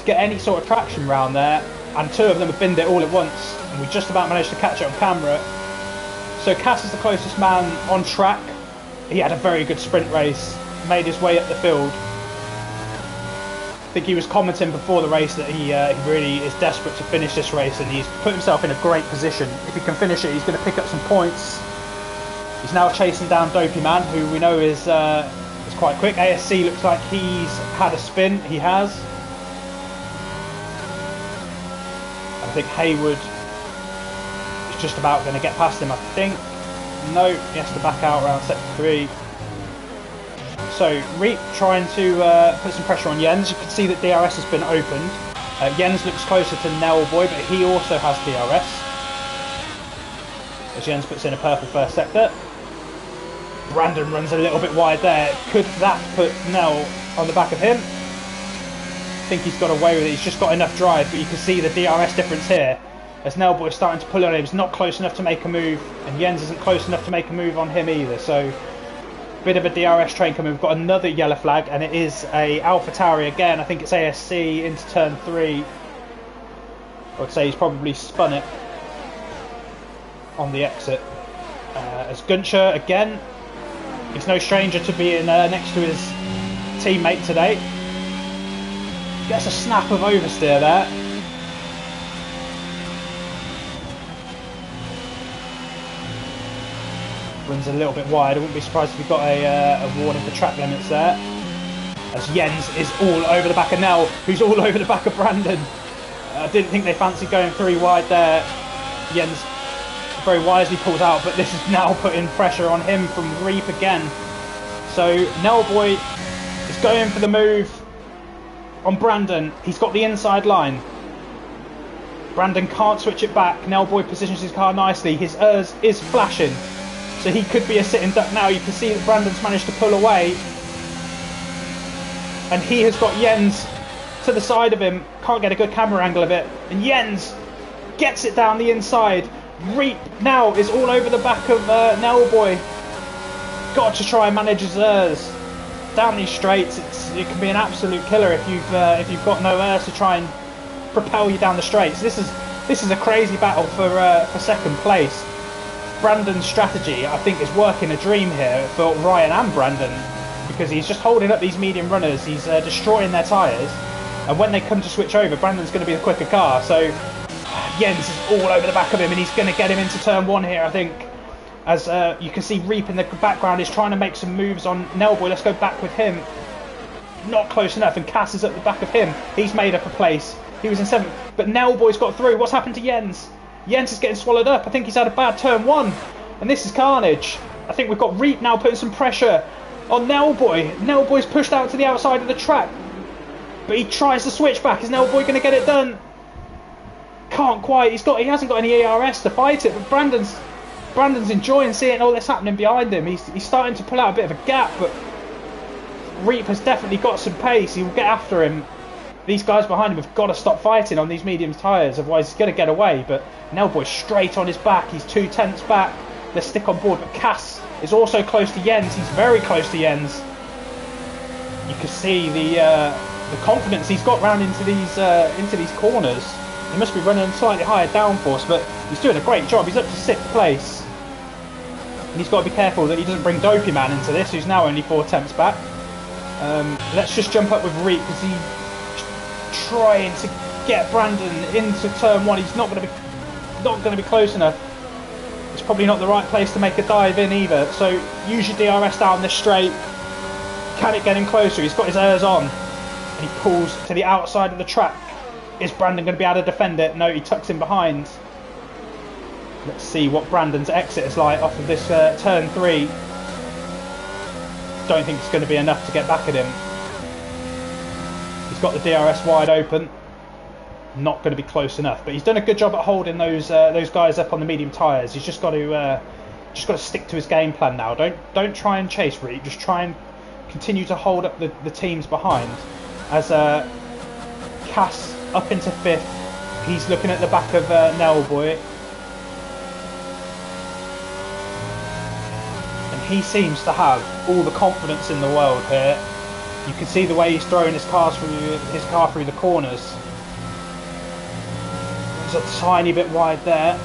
get any sort of traction around there. And two of them have binned it all at once, and we just about managed to catch it on camera. So Cass is the closest man on track. He had a very good sprint race, made his way up the field. I think he was commenting before the race that he really is desperate to finish this race, and he's put himself in a great position. If he can finish it, he's going to pick up some points. He's now chasing down Dopey Man, who we know is quite quick. ASC looks like he's had a spin. He has. I think Haywood is just about going to get past him, I think. No, he has to back out around sector 3. So Reap trying to put some pressure on Jens. You can see that DRS has been opened. Jens looks closer to Nellboy, but he also has DRS. As Jens puts in a purple first sector. Brandon runs a little bit wide there. Could that put Nell on the back of him? I think he's got away with it. He's just got enough drive, but you can see the DRS difference here. As Nellboy is starting to pull on him, he's not close enough to make a move, and Jens isn't close enough to make a move on him either. So, bit of a DRS train coming. We've got another yellow flag, and it is a AlphaTauri again. I think it's ASC into turn 3. I would say he's probably spun it on the exit. As Gunsher again, he's no stranger to being next to his teammate today. Gets a snap of oversteer there. Runs a little bit wide. I wouldn't be surprised if we got a warning for track limits there. As Jens is all over the back of Nell, who's all over the back of Brandon. I didn't think they fancied going 3 wide there. Jens very wisely pulled out, but this is now putting pressure on him from Reap again. So Nellboy is going for the move on Brandon. He's got the inside line. Brandon can't switch it back. Nellboy positions his car nicely. His ERS is flashing, so he could be a sitting duck now. You can see that Brandon's managed to pull away, and he has got Jens to the side of him. Can't get a good camera angle of it, and Jens gets it down the inside. Reap now is all over the back of Nellboy. Got to try and manage his ERS down these straights. It can be an absolute killer if you've got no ERS to try and propel you down the straights. This is a crazy battle for second place. Brandon's strategy, I think, is working a dream here for Ryan and Brandon, because he's just holding up these medium runners. He's destroying their tyres, and when they come to switch over, Brandon's going to be the quicker car. So Jens is all over the back of him, and he's going to get him into turn 1 here, I think. As you can see, Reap in the background is trying to make some moves on Nellboy. Let's go back with him. Not close enough, and Cass is at the back of him. He's made up a place. He was in 7th, but Nellboy's got through. What's happened to Jens? Jens is getting swallowed up. I think he's had a bad turn 1, and this is carnage. I think we've got Reap now putting some pressure on Nellboy. Nellboy's pushed out to the outside of the track, but he tries to switch back. Is Nellboy going to get it done? Can't quite. He hasn't got any ARS to fight it, but Brandon's enjoying seeing all this happening behind him. He's starting to pull out a bit of a gap, but Reap has definitely got some pace. He will get after him. These guys behind him have got to stop fighting on these medium tyres, otherwise he's going to get away. But Nellboy's straight on his back. He's 2/10 back. Let's stick on board. But Cass is also close to Jens. He's very close to Jens. could see the confidence he's got round into these corners. He must be running slightly higher downforce, but he's doing a great job. He's up to 6th place. And he's got to be careful that he doesn't bring Dopey Man into this, who's now only 4 tenths back. Let's just jump up with Reek, because he's trying to get Brandon into turn 1. He's not going to be close enough. It's probably not the right place to make a dive in either. So use your DRS down this straight. Can it get him closer? He's got his airs on, and he pulls to the outside of the track. Is Brandon going to be able to defend it? No, he tucks in behind. Let's see what Brandon's exit is like off of this turn 3. Don't think it's going to be enough to get back at him. He's got the DRS wide open. Not going to be close enough, but he's done a good job at holding those guys up on the medium tyres. He's just got to stick to his game plan now. Don't try and chase Reek. Just try and continue to hold up the teams behind. As Cass up into 5th, he's looking at the back of Nellboy, and he seems to have all the confidence in the world here. You can see the way he's throwing his car through the corners. There's a tiny bit wide there,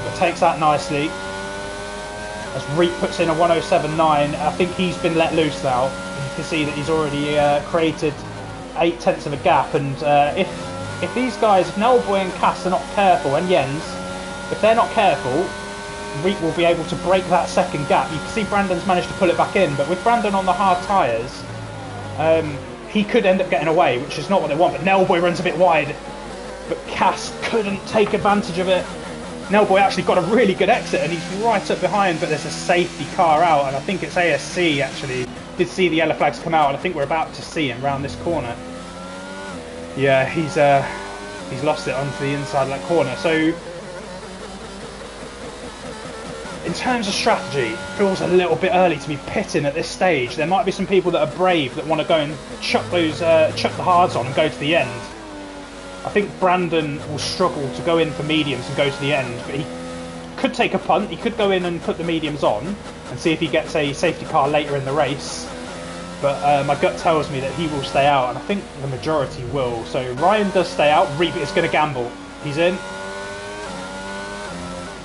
but takes that nicely. As Reek puts in a 107.9, I think he's been let loose now. You can see that he's already created 8 tenths of a gap, and if these guys, if Nellboy and Cass are not careful, and Jens, if they're not careful, Reek will be able to break that second gap. You can see Brandon's managed to pull it back in, but with Brandon on the hard tyres, he could end up getting away, which is not what they want. But Nellboy runs a bit wide, but Cass couldn't take advantage of it. Nellboy actually got a really good exit, and he's right up behind, but there's a safety car out, and I think it's ASC actually. Did see the yellow flags come out, and I think we're about to see him round this corner. Yeah, he's lost it onto the inside of that corner. So in terms of strategy, it feels a little bit early to be pitting at this stage. There might be some people that are brave that want to go and chuck the hards on and go to the end. I think Brandon will struggle to go in for mediums and go to the end, but he could take a punt. He could go in and put the mediums on and see if he gets a safety car later in the race. But my gut tells me that he will stay out, and I think the majority will. So Ryan does stay out. Reek is going to gamble. He's in.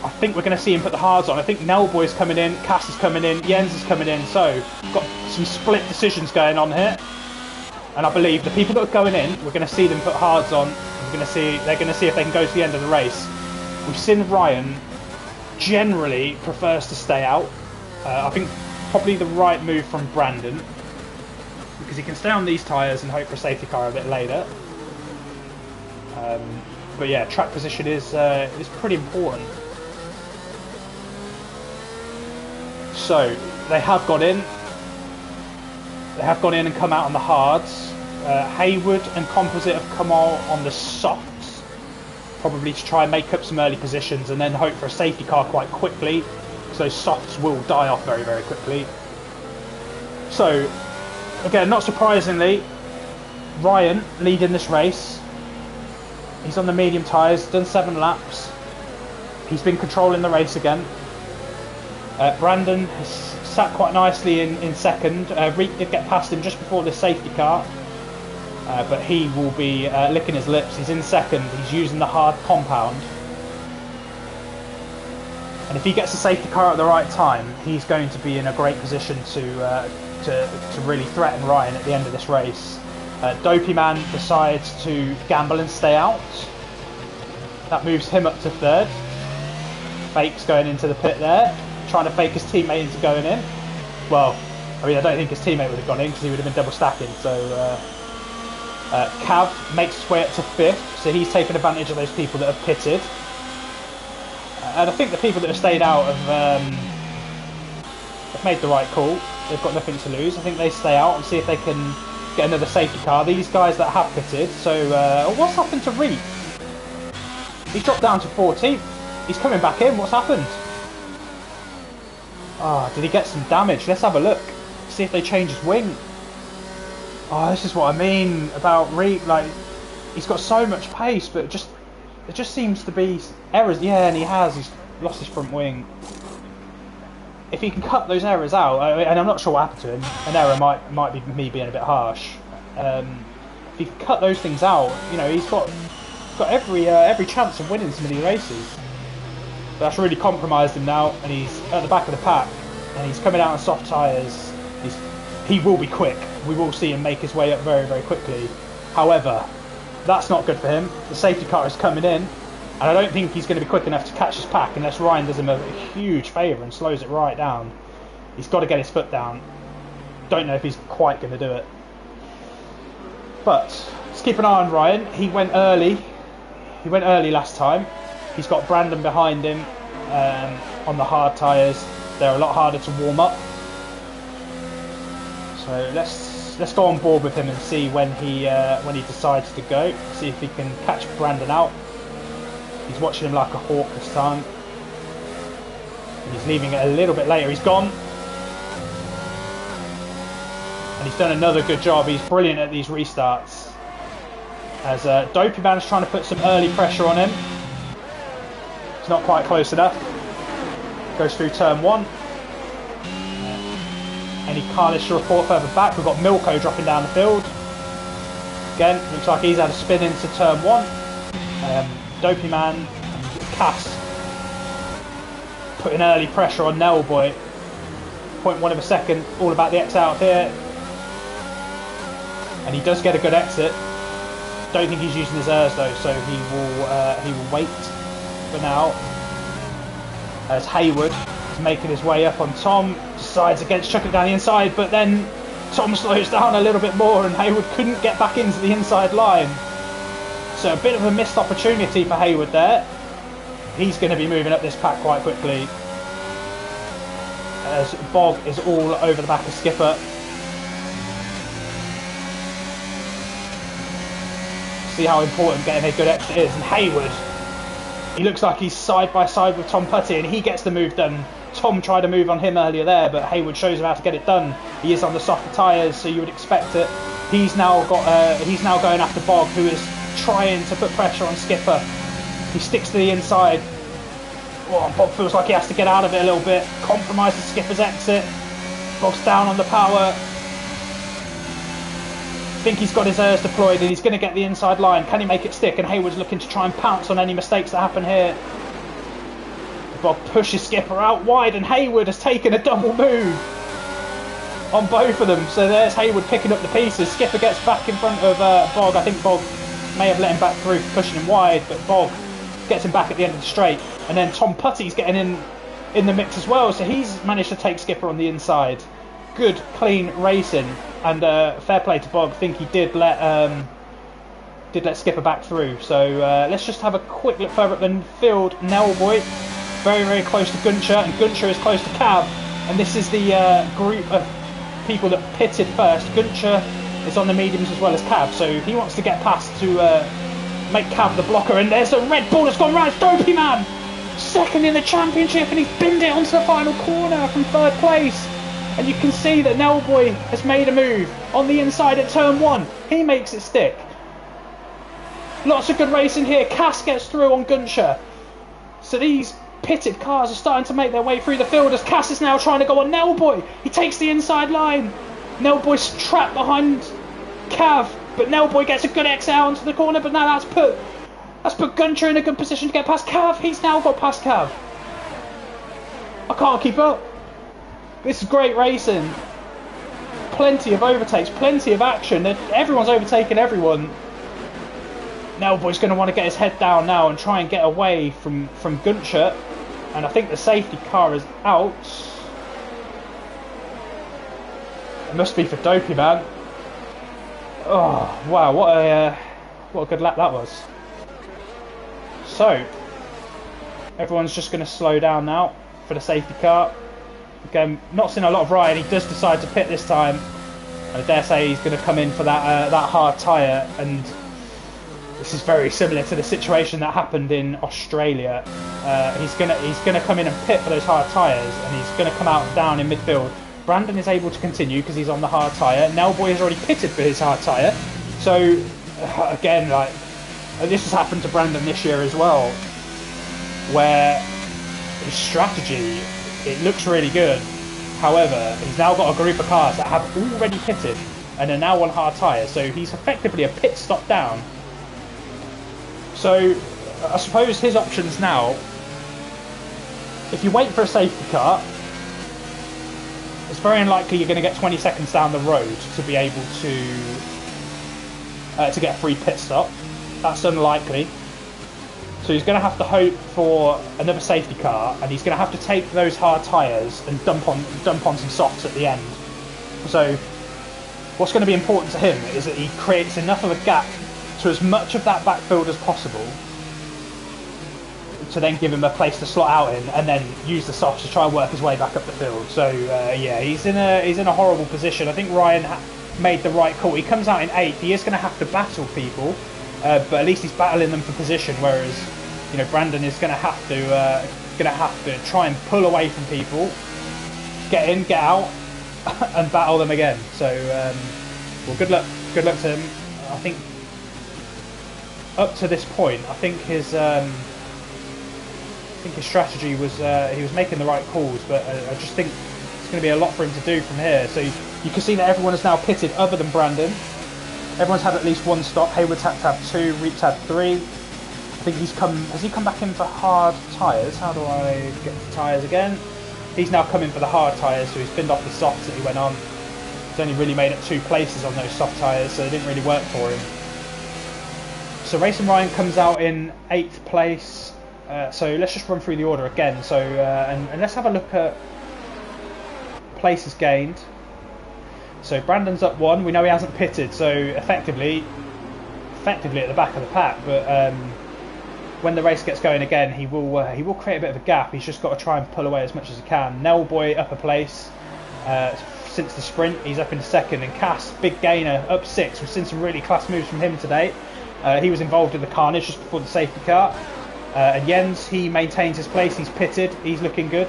I think we're going to see him put the hards on. I think Nellboy's coming in, Cass is coming in, Jens is coming in. So we've got some split decisions going on here. And I believe the people that are going in, we're going to see them put hards on. They're going to see if they can go to the end of the race. We've seen Ryan generally prefers to stay out. I think probably the right move from Brandon, because he can stay on these tyres and hope for a safety car a bit later. But yeah, track position is pretty important. So they have got in. They have gone in and come out on the hards. Haywood and Composite have come on the softs, probably to try and make up some early positions and then hope for a safety car quite quickly, because those softs will die off very, very quickly. So, again, not surprisingly, Ryan leading this race. He's on the medium tyres, done 7 laps. He's been controlling the race again. Brandon has sat quite nicely in second. Reek did get past him just before the safety car, but he will be licking his lips. He's in second. He's using the hard compound, and if he gets the safety car at the right time, he's going to be in a great position to really threaten Ryan at the end of this race. Dopey Man decides to gamble and stay out. That moves him up to third. Fake's going into the pit there, trying to fake his teammate into going in. Well, I mean, I don't think his teammate would have gone in because he would have been double stacking. So Cav makes his way up to 5th, so he's taken advantage of those people that have pitted. And I think the people that have stayed out have made the right call. They've got nothing to lose. I think they stay out and see if they can get another safety car. These guys that have pitted. So what's happened to Reek? He's dropped down to 14th. He's coming back in. What's happened? Ah, did he get some damage? Let's have a look. See if they change his wing. Oh, this is what I mean about Reek. Like, he's got so much pace, but it just seems to be errors. Yeah, and he has. He's lost his front wing. if he can cut those errors out, and I'm not sure what happened to him, an error might be me being a bit harsh. If he can cut those things out, you know, he's got every chance of winning some of these races. But that's really compromised him now, and he's at the back of the pack, and he's coming out on soft tyres. He will be quick. We will see him make his way up very, very quickly. However, that's not good for him. The safety car is coming in, and I don't think he's going to be quick enough to catch his pack unless Ryan does him a huge favour and slows it right down. He's got to get his foot down. Don't know if he's quite going to do it. But let's keep an eye on Ryan. He went early. He went early last time. He's got Brandon behind him on the hard tyres. They're a lot harder to warm up. So let's go on board with him and see when he decides to go. See if he can catch Brandon out. He's watching him like a hawk this time. And he's leaving it a little bit later. He's gone. And he's done another good job. He's brilliant at these restarts. As Dopey Man's trying to put some early pressure on him. It's not quite close enough. Goes through turn 1. Any carnage to report further back? We've got Milko dropping down the field. Again, looks like he's had a spin into turn 1. Dopey Man and Cass putting early pressure on Nellboy. 0.1 of a second, all about the exit out here. And he does get a good exit. Don't think he's using his ERS though, so he will wait for now. As Hayward is making his way up on Tom, decides against chucking it down the inside, but then Tom slows down a little bit more and Hayward couldn't get back into the inside line. So a bit of a missed opportunity for Hayward there. He's going to be moving up this pack quite quickly. As Bog is all over the back of Skipper. See how important getting a good exit is. And Hayward, he looks like he's side by side with Tom Putty and he gets the move done. Tom tried to move on him earlier there, but Hayward shows him how to get it done. He is on the softer tyres, so you would expect it. He's now going after Bog, who is trying to put pressure on Skipper. He sticks to the inside. Oh, Bog feels like he has to get out of it a little bit. Compromises Skipper's exit. Bog's down on the power. I think he's got his ERS deployed and he's going to get the inside line. Can he make it stick? And Hayward's looking to try and pounce on any mistakes that happen here. Bog pushes Skipper out wide and Hayward has taken a double move on both of them. So there's Hayward picking up the pieces. Skipper gets back in front of Bog. I think Bog may have let him back through, pushing him wide, but Bog gets him back at the end of the straight. And then Tom Putty's getting in the mix as well, so he's managed to take Skipper on the inside. Good, clean racing, and fair play to Bog. I think he did let Skipper back through. So let's just have a quick look further up the field. Nellboy, very, very close to Guncher, and Guncher is close to Cav. And this is the group of people that pitted first. Guncher is on the mediums as well as Cav, so he wants to get past to make Cav the blocker. And there's a red ball that's gone right. It's Dopey Man, second in the championship, and he's binned it onto the final corner from third place. And you can see that Nellboy has made a move on the inside at turn 1. He makes it stick. Lots of good racing here. Cass gets through on Guncher. So these pitted cars are starting to make their way through the field as Cass is now trying to go on Nellboy. He takes the inside line. Nellboy's trapped behind Cav, but Nellboy gets a good exit out onto the corner, but now that's put Guncher in a good position to get past Cav. He's now got past Cav. I can't keep up. This is great racing. Plenty of overtakes, plenty of action. Everyone's overtaking everyone. Nellboy's going to want to get his head down now and try and get away from Guncher. And I think the safety car is out. It must be for Dopey Man. Oh, wow, what a good lap that was. So, everyone's just going to slow down now for the safety car. Again, not seeing a lot of Ryan. He does decide to pit this time. I dare say he's going to come in for that hard tyre, and this is very similar to the situation that happened in Australia. He's gonna come in and pit for those hard tyres, and he's going to come out down in midfield. Brandon is able to continue because he's on the hard tyre. Nellboy has already pitted for his hard tyre. So again, like, this has happened to Brandon this year as well, where his strategy it looks really good. However, he's now got a group of cars that have already pitted and are now on hard tyres, so he's effectively a pit stop down. So I suppose his options now, if you wait for a safety car, it's very unlikely you're going to get 20 seconds down the road to be able to get a free pit stop. That's unlikely. So he's going to have to hope for another safety car, and he's going to have to take those hard tyres and dump on some softs at the end. So what's going to be important to him is that he creates enough of a gap to as much of that backfield as possible to then give him a place to slot out in, and then use the softs to try and work his way back up the field. So yeah, he's in a horrible position. I think Ryan made the right call. He comes out in 8th. He is going to have to battle people. But at least he's battling them for position, whereas, you know, Brandon is going to have to try and pull away from people, get in, get out, and battle them again. So, well, good luck to him. I think up to this point, I think his strategy was he was making the right calls, but I just think it's going to be a lot for him to do from here. So you can see that everyone has now pitted other than Brandon. Everyone's had at least one stop. Hayward's had to have 2, Reap's had 3. I think has he come back in for hard tyres? How do I get the tyres again? He's now come in for the hard tyres, so he's binned off the softs that he went on. He's only really made it 2 places on those soft tyres, so it didn't really work for him. So Racing Ryan comes out in 8th place. So let's just run through the order again. So and let's have a look at places gained. So Brandon's up 1. We know he hasn't pitted, so effectively at the back of the pack. But when the race gets going again, he will create a bit of a gap. He's just got to try and pull away as much as he can. Nellboy up a place since the sprint. He's up into 2nd, and Cass, big gainer, up 6. We've seen some really class moves from him today. He was involved in the carnage just before the safety car. And Jens, he maintains his place. He's pitted. He's looking good.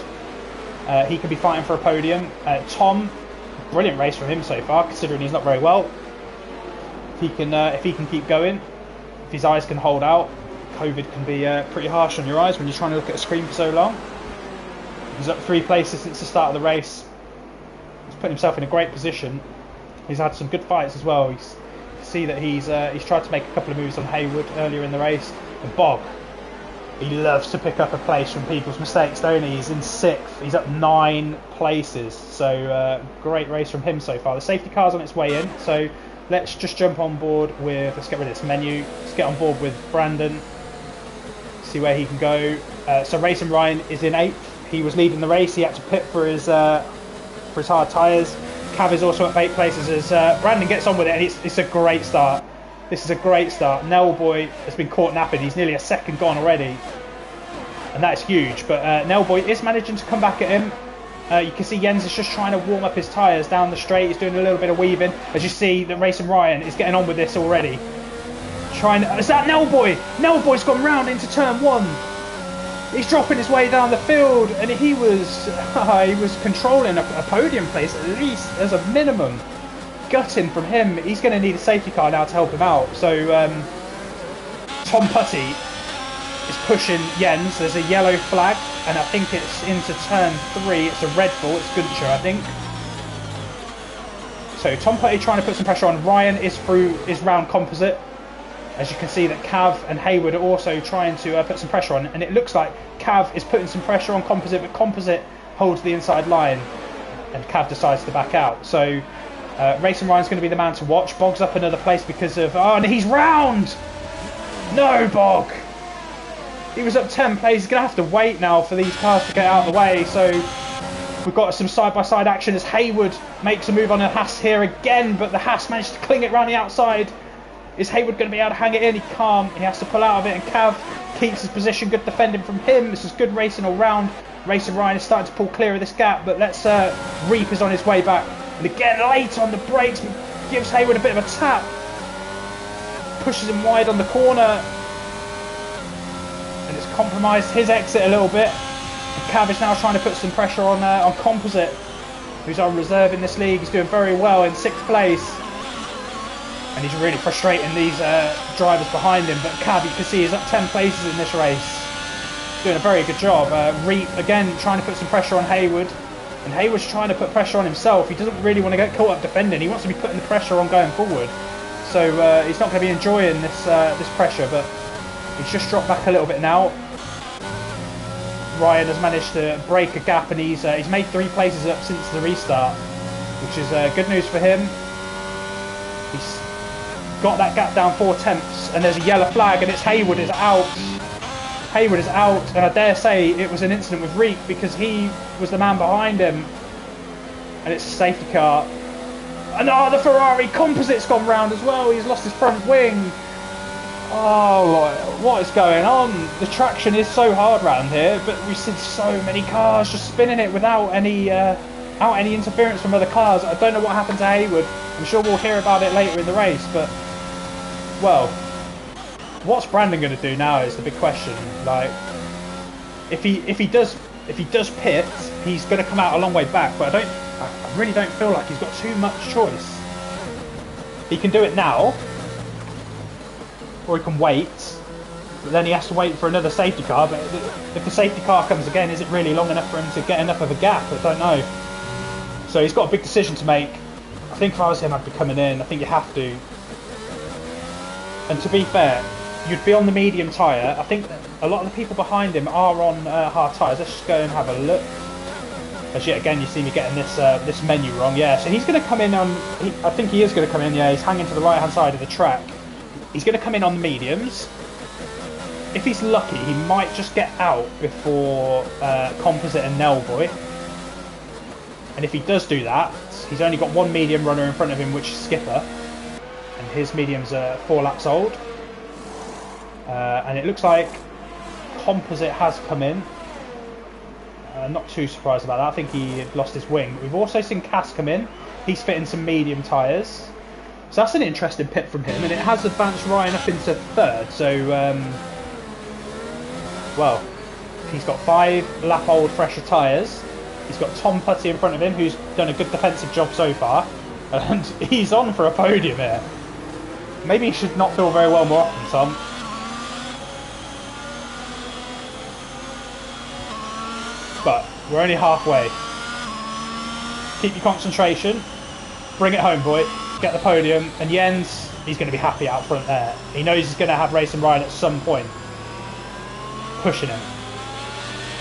He could be fighting for a podium. Tom. Brilliant race from him so far, considering he's not very well. If he can keep going, if his eyes can hold out, COVID can be pretty harsh on your eyes when you're trying to look at a screen for so long. He's up 3 places since the start of the race. He's put himself in a great position. He's had some good fights as well. You can see that he's tried to make a couple of moves on Hayward earlier in the race. And Bog, he loves to pick up a place from people's mistakes, don't he? He's in 6th. He's up 9 places. So great race from him so far. The safety car's on its way in. So let's just jump on board with... Let's get rid of this menu. Let's get on board with Brandon. See where he can go. So Racing Ryan is in 8th. He was leading the race. He had to pit for his hard tyres. Cav is also up 8 places as Brandon gets on with it, and it's a great start. This is a great start. Nellboy has been caught napping. He's nearly a second gone already. And that's huge. But Nellboy is managing to come back at him. You can see Jens is just trying to warm up his tyres down the straight. He's doing a little bit of weaving. As you see, that Racing Ryan is getting on with this already. Is that Nellboy? Nellboy's gone round into turn 1. He's dropping his way down the field. And he was controlling a podium place, at least, as a minimum. Gutting from him. He's going to need a safety car now to help him out. So Tom Putty is pushing Jens. There's a yellow flag, and I think it's into turn 3. It's a red ball. It's Gunther, I think. So Tom Putty trying to put some pressure on. Ryan is round composite. As you can see that Cav and Hayward are also trying to put some pressure on, and it looks like Cav is putting some pressure on Composite, but Composite holds the inside line, and Cav decides to back out. So Racing Ryan's going to be the man to watch. Bog's up another place because of... Oh, and he's round! No, Bog! He was up 10 places. He's going to have to wait now for these cars to get out of the way. So we've got some side-by-side action as Hayward makes a move on a Haas here again, but the Haas managed to cling it round the outside. Is Hayward going to be able to hang it in? He can't. He has to pull out of it, and Cav keeps his position. Good defending from him. This is good racing all round. Racing Ryan is starting to pull clear of this gap, but let's Reap is on his way back. And again, late on the brakes, gives Hayward a bit of a tap. Pushes him wide on the corner. And it's compromised his exit a little bit. And Cav is now trying to put some pressure on Composite, who's on reserve in this league. He's doing very well in 6th place. And he's really frustrating these drivers behind him. But Cav, you can see, is up 10 places in this race. doing a very good job. Reap, again, trying to put some pressure on Hayward. And Hayward's trying to put pressure on himself. He doesn't really want to get caught up defending. He wants to be putting the pressure on going forward. So he's not going to be enjoying this this pressure, but he's just dropped back a little bit now. Ryan has managed to break a gap, and he's made 3 places up since the restart, which is good news for him. He's got that gap down 4 tenths, and there's a yellow flag, and it's Hayward is out. Hayward is out, and I dare say it was an incident with Reek because he was the man behind him. And it's a safety car. And the Ferrari Composite's gone round as well. He's lost his front wing. Oh, what is going on? The traction is so hard round here, but we've seen so many cars just spinning it without any interference from other cars. I don't know what happened to Hayward. I'm sure we'll hear about it later in the race, but well, what's Brandon going to do now is the big question. Like, if he does pit, he's going to come out a long way back. But I really don't feel like he's got too much choice. He can do it now, or he can wait. But then he has to wait for another safety car. But if the safety car comes again, is it really long enough for him to get enough of a gap? I don't know. So he's got a big decision to make. I think if I was him, I'd be coming in. I think you have to. And to be fair, you'd be on the medium tyre. I think a lot of the people behind him are on hard tyres. Let's just go and have a look. As yet again, you see me getting this menu wrong. Yeah, so he's going to come in on... I think he is going to come in, yeah. He's hanging to the right-hand side of the track. He's going to come in on the mediums. If he's lucky, he might just get out before Composite and Nellboy. And if he does do that, he's only got 1 medium runner in front of him, which is Skipper. And his medium's 4 laps old. And it looks like Composite has come in. Not too surprised about that. I think he had lost his wing. We've also seen Cass come in. He's fitting some medium tyres. So that's an interesting pit from him. And it has advanced Ryan up into 3rd. So, well, he's got 5 lap old fresher tyres. He's got Tom Putty in front of him, who's done a good defensive job so far. And he's on for a podium here. Maybe he should not feel very well more often, Tom. But we're only halfway. Keep your concentration. Bring it home, boy. Get the podium. And Jens, he's going to be happy out front there. He knows he's going to have Racing Ryan at some point. Pushing him.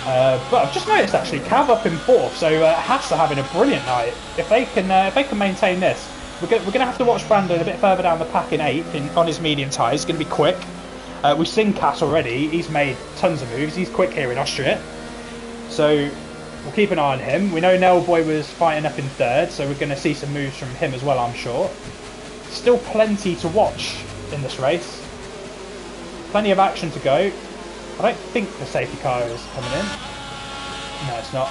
But I've just noticed actually Cav up in 4th, so Haas are having a brilliant night. If they can maintain this, we're going to have to watch Brandon a bit further down the pack in 8th on his medium tyres. It's going to be quick. We've seen Cass already. He's made tons of moves. He's quick here in Austria. So we'll keep an eye on him. We know Nellboy was fighting up in 3rd, so we're going to see some moves from him as well, I'm sure. Still plenty to watch in this race. Plenty of action to go. I don't think the safety car is coming in. No, it's not.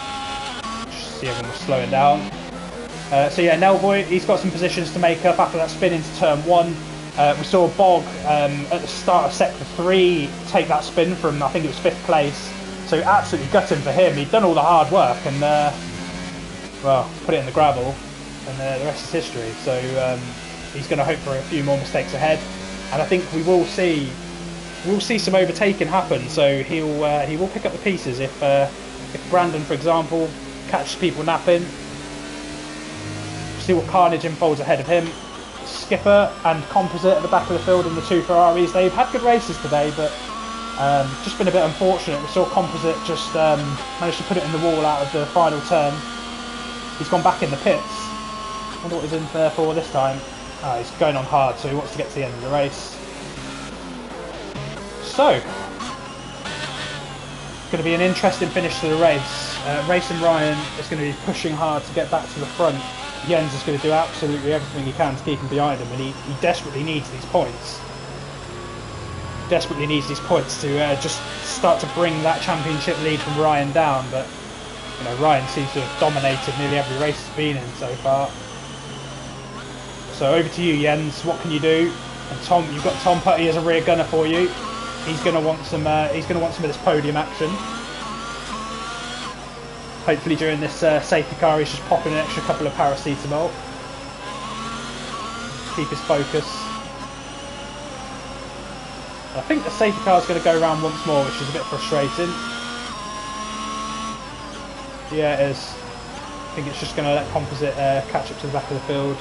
Just see everyone was slowing down. So yeah, Nellboy, he's got some positions to make up after that spin into turn 1. We saw Bog at the start of sector 3 take that spin from, I think it was 5th place. So absolutely gutting for him. He'd done all the hard work and, well, put it in the gravel, and the rest is history. So he's going to hope for a few more mistakes ahead, and I think we'll see some overtaking happen. So he will pick up the pieces if Brandon, for example, catches people napping. See what carnage unfolds ahead of him. Skipper and Composite at the back of the field in the 2 Ferraris. They've had good races today, but just been a bit unfortunate. We saw Composite just managed to put it in the wall out of the final turn. He's gone back in the pits. I wonder what he's in there for this time. He's going on hard, so he wants to get to the end of the race. So, it's going to be an interesting finish to the race. Racing Ryan is going to be pushing hard to get back to the front. Jens is going to do absolutely everything he can to keep him behind him, and he desperately needs these points. Desperately needs these points to just start to bring that championship lead from Ryan down. But you know, Ryan seems to have dominated nearly every race he's been in so far. So over to you, Jens. What can you do? And Tom, you've got Tom Putty as a rear gunner for you. He's going to want some. He's going to want some of this podium action. Hopefully, during this safety car, he's just popping an extra couple of paracetamol. Keep his focus. I think the safety car is going to go around once more, which is a bit frustrating. Yeah, it is. I think it's just going to let Composite catch up to the back of the field.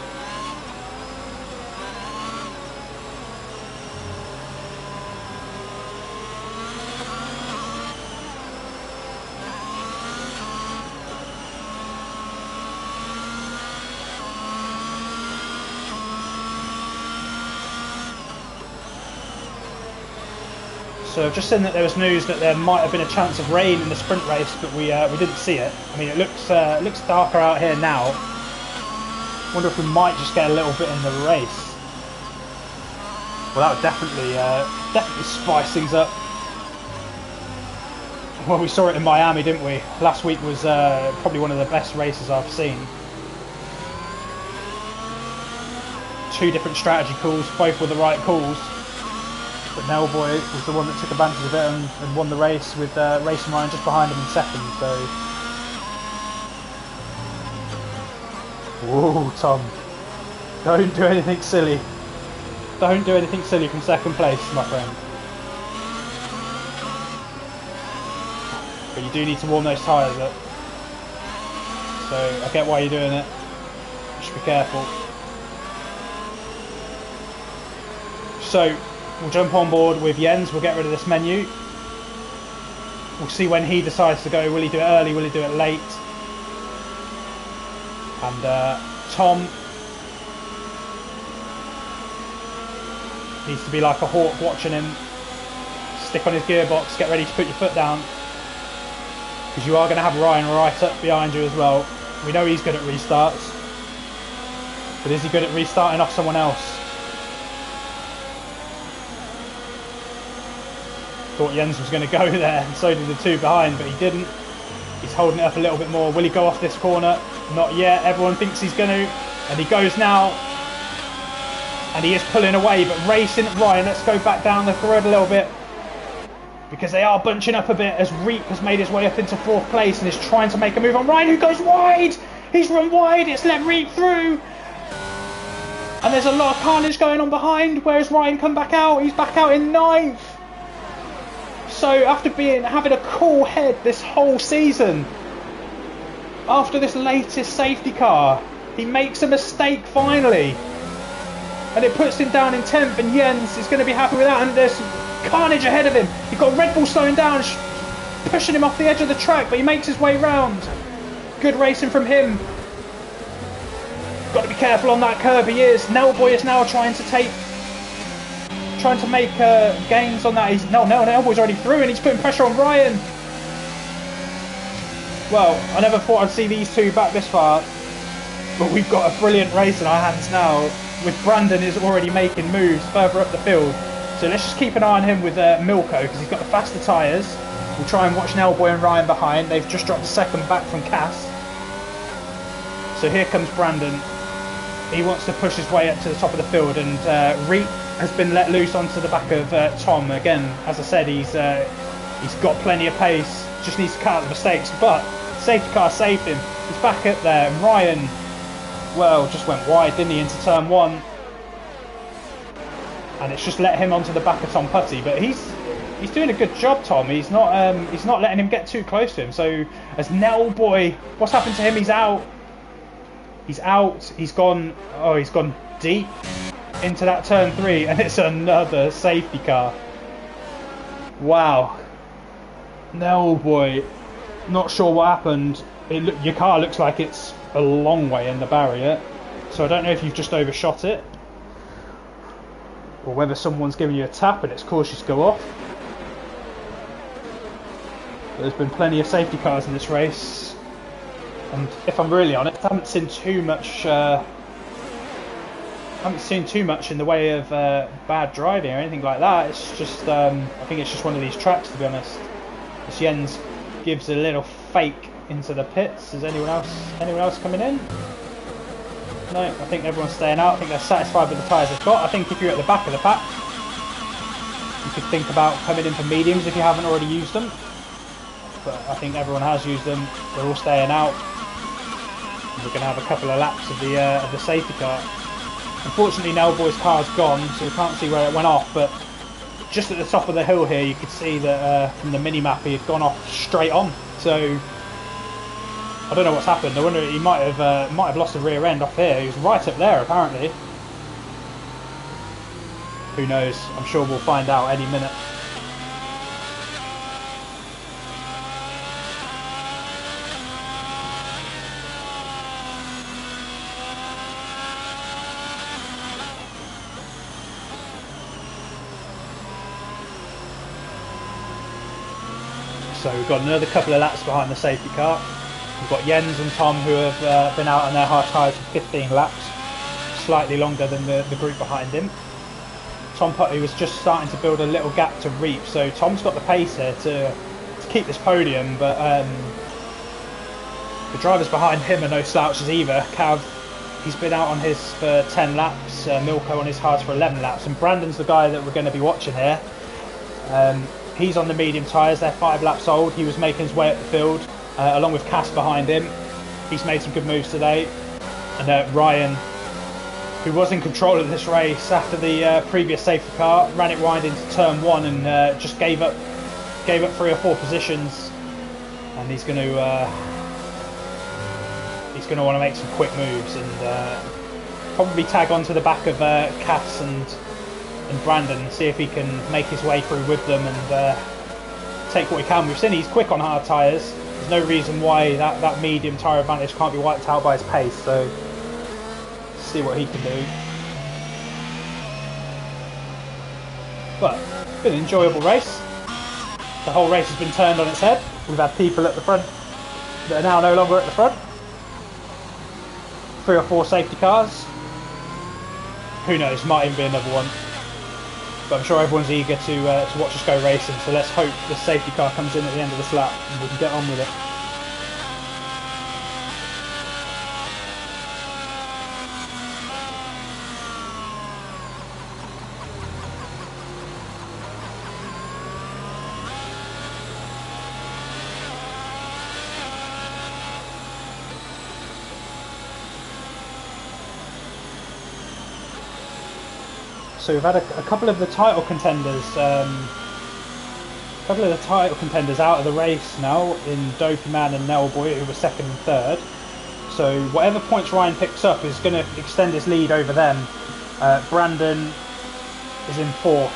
So I've just seen that there was news that there might have been a chance of rain in the sprint race, but we didn't see it. I mean, it looks darker out here now. Wonder if we might just get a little bit in the race. Well, that would definitely spice things up. Well, we saw it in Miami, didn't we? Last week was probably one of the best races I've seen. 2 different strategy calls, both were the right calls. But Nailboy was the one that took advantage of it and won the race with Racing Ryan just behind him in second. So, whoa, Tom! Don't do anything silly. Don't do anything silly from second place, my friend. But you do need to warm those tyres up. So I get why you're doing it. Just be careful. So. We'll jump on board with Jens, we'll get rid of this menu. We'll see when he decides to go. Will he do it early, will he do it late? And Tom needs to be like a hawk watching him. Stick on his gearbox, get ready to put your foot down. Because you are going to have Ryan right up behind you as well. We know he's good at restarts. But is he good at restarting off someone else? Thought Jens was going to go there, and so did the 2 behind, but he didn't. He's holding it up a little bit more. Will he go off this corner? Not yet. Everyone thinks he's going to, and he goes now. And he is pulling away, but racing Ryan. Let's go back down the road a little bit, because they are bunching up a bit as Reap has made his way up into 4th place and is trying to make a move on Ryan, who goes wide. He's run wide. It's let Reap through. And there's a lot of carnage going on behind. Where's Ryan come back out? He's back out in 9th. So after having a cool head this whole season, after this latest safety car, he makes a mistake finally, and it puts him down in 10th. And Jens is going to be happy with that. And there's carnage ahead of him. You've got Red Bull slowing down, pushing him off the edge of the track, but he makes his way round. Good racing from him. Got to be careful on that curve. He is. Nailboy is now trying to make gains on that. Nailboy's already through, and he's putting pressure on Ryan. Well, I never thought I'd see these 2 back this far, but we've got a brilliant race in our hands now, with Brandon is already making moves further up the field. So let's just keep an eye on him with Milko, because he's got the faster tyres. We'll try and watch Nailboy and Ryan behind. They've just dropped 2nd back from Cass. So here comes Brandon. He wants to push his way up to the top of the field, and Reap has been let loose onto the back of Tom. Again, as I said, he's got plenty of pace, just needs to cut out the mistakes, but safety car saved him. He's back up there, and Ryan, well, just went wide, didn't he, into turn 1. And it's just let him onto the back of Tom Putty, but he's doing a good job, Tom. He's not letting him get too close to him. So as Nailboy, what's happened to him? He's out. He's out. He's gone deep into that turn 3, and it's another safety car. Wow. Nailboy, not sure what happened. Your car looks like it's a long way in the barrier, so I don't know if you've just overshot it, or whether someone's given you a tap and it's caused you to go off. But there's been plenty of safety cars in this race, and if I'm really honest, I haven't seen too much in the way of bad driving or anything like that. It's just I think it's just one of these tracks, to be honest. This Jens gives a little fake into the pits. Is anyone else coming in? No, I think everyone's staying out. I think they're satisfied with the tyres they've got. I think if you're at the back of the pack, you could think about coming in for mediums if you haven't already used them. But I think everyone has used them. They're all staying out. And we're going to have a couple of laps of the safety car. Unfortunately, Nailboy's car's gone, so we can't see where it went off. But just at the top of the hill here, you could see that from the mini map he had gone off straight on. So I don't know what's happened. I wonder, he might have lost the rear end off here. He was right up there apparently. Who knows? I'm sure we'll find out any minute. So we've got another couple of laps behind the safety car. We've got Jens and Tom who have been out on their hard tyres for 15 laps, slightly longer than the group behind him. Tom Putty was just starting to build a little gap to reap, so Tom's got the pace here to keep this podium, but the drivers behind him are no slouches either. Cav, he's been out on his for 10 laps, Milko on his hards for 11 laps, and Brandon's the guy that we're going to be watching here. He's on the medium tyres, they're 5 laps old. He was making his way up the field along with Cass behind him. He's made some good moves today. And Ryan, who was in control of this race after the previous safety car, ran it wide into turn 1 and just gave up 3 or 4 positions. And he's going to want to make some quick moves and probably tag onto the back of Cass and Brandon and see if he can make his way through with them and take what he can. We've seen he's quick on hard tyres. There's no reason why that medium tyre advantage can't be wiped out by his pace, so see what he can do. But been an enjoyable race. The whole race has been turned on its head. We've had people at the front that are now no longer at the front. 3 or 4 safety cars. Who knows, might even be another one. But I'm sure everyone's eager to watch us go racing, so let's hope the safety car comes in at the end of this lap and we can get on with it. So we've had a couple of the title contenders, out of the race now in Dopey Man and Nailboy, who were 2nd and 3rd. So whatever points Ryan picks up is going to extend his lead over them. Brandon is in 4th.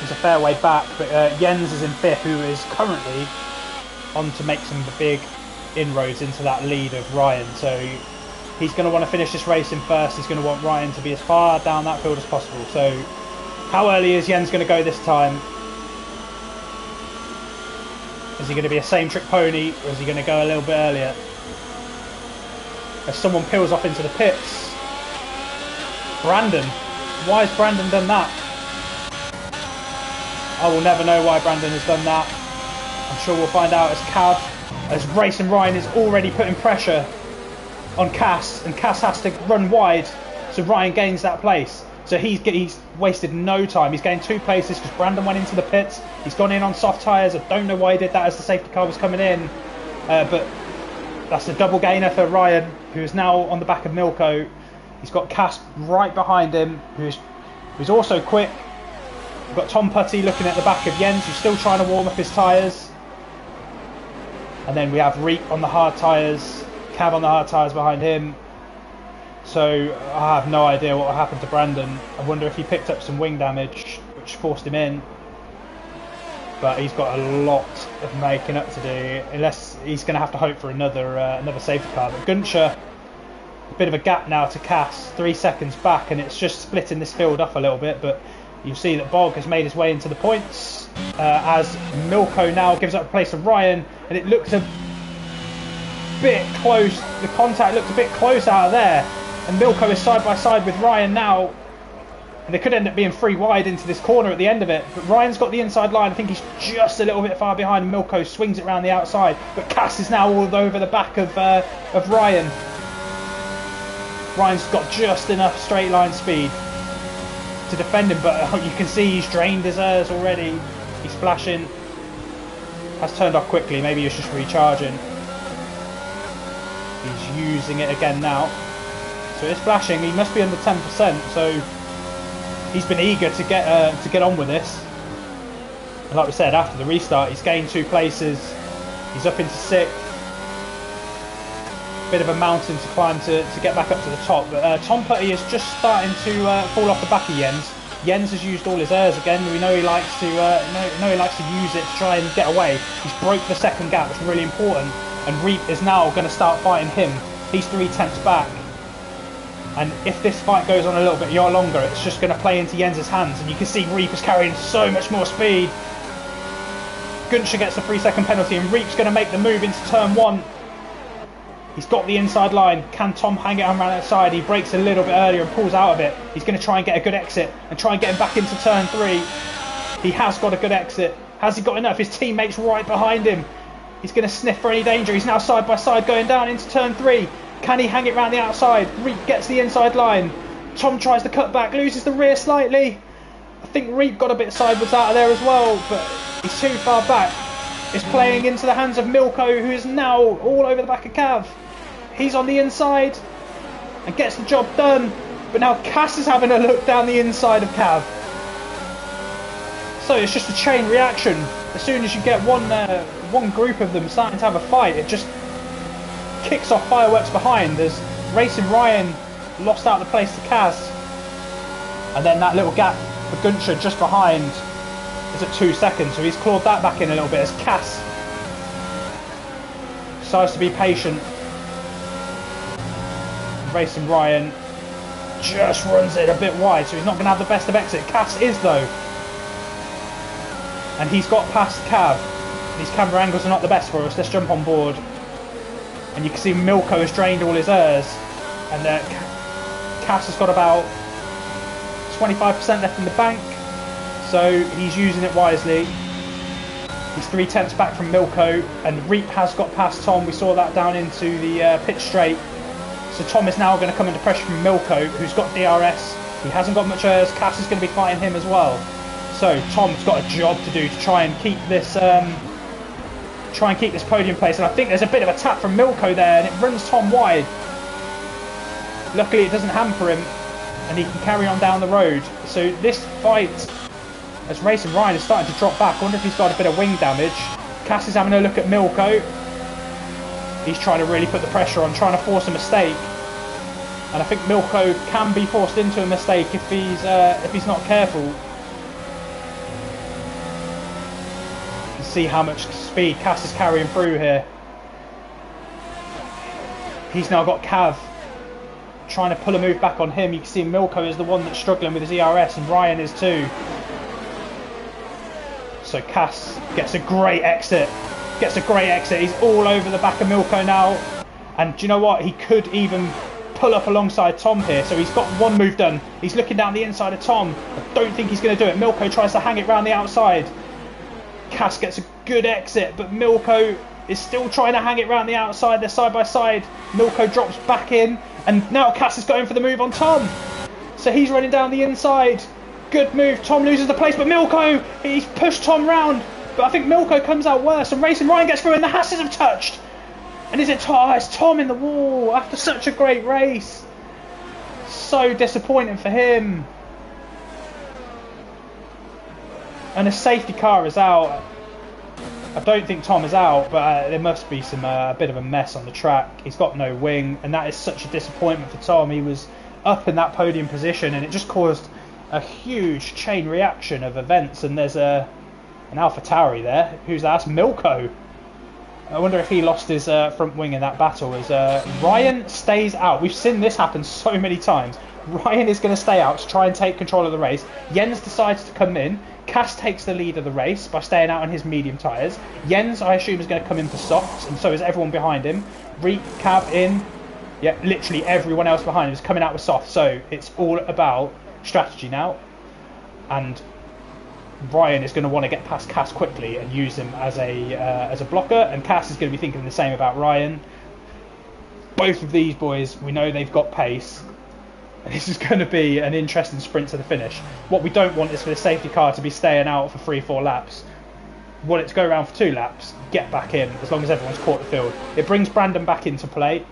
He's a fair way back, but Jens is in 5th, who is currently on to make some big inroads into that lead of Ryan. So he's going to want to finish this race in 1st. He's going to want Ryan to be as far down that field as possible. So how early is Jens going to go this time? Is he going to be a same trick pony, or is he going to go a little bit earlier? As someone peels off into the pits. Brandon. Why has Brandon done that? I will never know why Brandon has done that. I'm sure we'll find out as Racing Ryan is already putting pressure on Cass, and Cass has to run wide so Ryan gains that place. So he's wasted no time. He's gained 2 places because Brandon went into the pits. He's gone in on soft tyres. I don't know why he did that as the safety car was coming in, but that's a double gainer for Ryan, who is now on the back of Milko. He's got Cass right behind him, who's also quick. We've got Tom Putty looking at the back of Jens, who's still trying to warm up his tyres. And then we have Reek on the hard tyres, Cav on the hard tyres behind him. So I have no idea what happened to Brandon. I wonder if he picked up some wing damage, which forced him in. But he's got a lot of making up to do, unless he's going to have to hope for another safety car. But Guncher, a bit of a gap now to Cass, 3 seconds back, and it's just splitting this field up a little bit. But you see that Bog has made his way into the points, as Milko now gives up a place to Ryan, and it looks a bit close. The contact looked a bit close out of there, and Milko is side by side with Ryan now, and they could end up being 3 wide into this corner at the end of it. But Ryan's got the inside line. I think he's just a little bit far behind. Milko swings it around the outside, but Cass is now all over the back of Ryan. Ryan's got just enough straight line speed to defend him, but you can see he's drained his airs already. He's splashing. Has turned off quickly. Maybe he's just recharging. He's using it again now. So it's flashing. He must be under 10%. So he's been eager to get on with this. And like we said, after the restart, he's gained 2 places. He's up into 6th. bit of a mountain to climb to get back up to the top. But Tom Putty is just starting to fall off the back of Jens. Jens has used all his airs again. We know he likes to use it to try and get away. He's broke the second gap, which is really important. And Reap is now going to start fighting him. He's 3/10 back. And if this fight goes on a little bit longer, it's just going to play into Jens's hands. And you can see Reap is carrying so much more speed. Gunther gets the 3-second penalty, and Reap's going to make the move into turn 1. He's got the inside line. Can Tom hang it around outside? He breaks a little bit earlier and pulls out of it. He's going to try and get a good exit and try and get him back into turn 3. He has got a good exit. Has he got enough? His teammate's right behind him. He's going to sniff for any danger. He's now side by side going down into turn 3. Can he hang it round the outside? Reap gets the inside line. Tom tries to cut back, loses the rear slightly. I think Reap got a bit sideways out of there as well, but he's too far back. It's playing into the hands of Milko, who is now all over the back of Cav. He's on the inside and gets the job done. But now Cass is having a look down the inside of Cav. So it's just a chain reaction. As soon as you get one group of them starting to have a fight, it just kicks off fireworks behind. As Racing Ryan lost out the place to Cass. And then that little gap for Gunther just behind is at 2 seconds. So he's clawed that back in a little bit as Cass decides to be patient. Racing Ryan just runs it a bit wide, so he's not going to have the best of exit. Cass is though, and he's got past Cav. These camera angles are not the best for us. Let's jump on board, and you can see Milko has drained all his airs, and Cass has got about 25% left in the bank, so he's using it wisely. He's 3/10 back from Milko, and Reap has got past Tom. We saw that down into the pit straight. So Tom is now going to come under pressure from Milko, who's got DRS. He hasn't got much airs. Cass is going to be fighting him as well. So Tom's got a job to do to try and keep this podium place. And I think there's a bit of a tap from Milko there, and it runs Tom wide. Luckily, it doesn't hamper him, and he can carry on down the road. So this fight, as Racing Ryan is starting to drop back, I wonder if he's got a bit of wing damage. Cass is having a look at Milko. He's trying to really put the pressure on, trying to force a mistake. And I think Milko can be forced into a mistake if he's not careful. You can see how much speed Cass is carrying through here. He's now got Cav trying to pull a move back on him. You can see Milko is the one that's struggling with his ERS, and Ryan is too. So Cass gets a great exit. He's all over the back of Milko now. And do you know what? He could even pull up alongside Tom here. So he's got one move done. He's looking down the inside of Tom. I don't think he's going to do it. Milko tries to hang it round the outside. Cass gets a good exit, but Milko is still trying to hang it round the outside. They're side by side. Milko drops back in, and now Cass is going for the move on Tom. So he's running down the inside. Good move. Tom loses the place, but Milko, he's pushed Tom round. But I think Milko comes out worse, and Racing Ryan gets through, and the Hasses have touched. And is it Tom? Oh, it's Tom in the wall after such a great race. So disappointing for him. And a safety car is out. I don't think Tom is out, but there must be a bit of a mess on the track. He's got no wing, and that is such a disappointment for Tom. He was up in that podium position, and it just caused a huge chain reaction of events. And there's an AlphaTauri there. Who's that? That's Milko. I wonder if he lost his front wing in that battle. As Ryan stays out. We've seen this happen so many times. Ryan is going to stay out to try and take control of the race. Jens decides to come in. Cass takes the lead of the race by staying out on his medium tyres. Jens, I assume, is going to come in for softs, and so is everyone behind him. Reek, Cav in. Yeah, literally everyone else behind him is coming out with softs. So it's all about strategy now. And Ryan is going to want to get past Cass quickly and use him as a blocker, and Cass is going to be thinking the same about Ryan. Both of these boys, we know they've got pace, and this is going to be an interesting sprint to the finish. What we don't want is for the safety car to be staying out for 3-4 laps. We want it to go around for 2 laps, get back in, as long as everyone's caught the field. It brings Brandon back into play.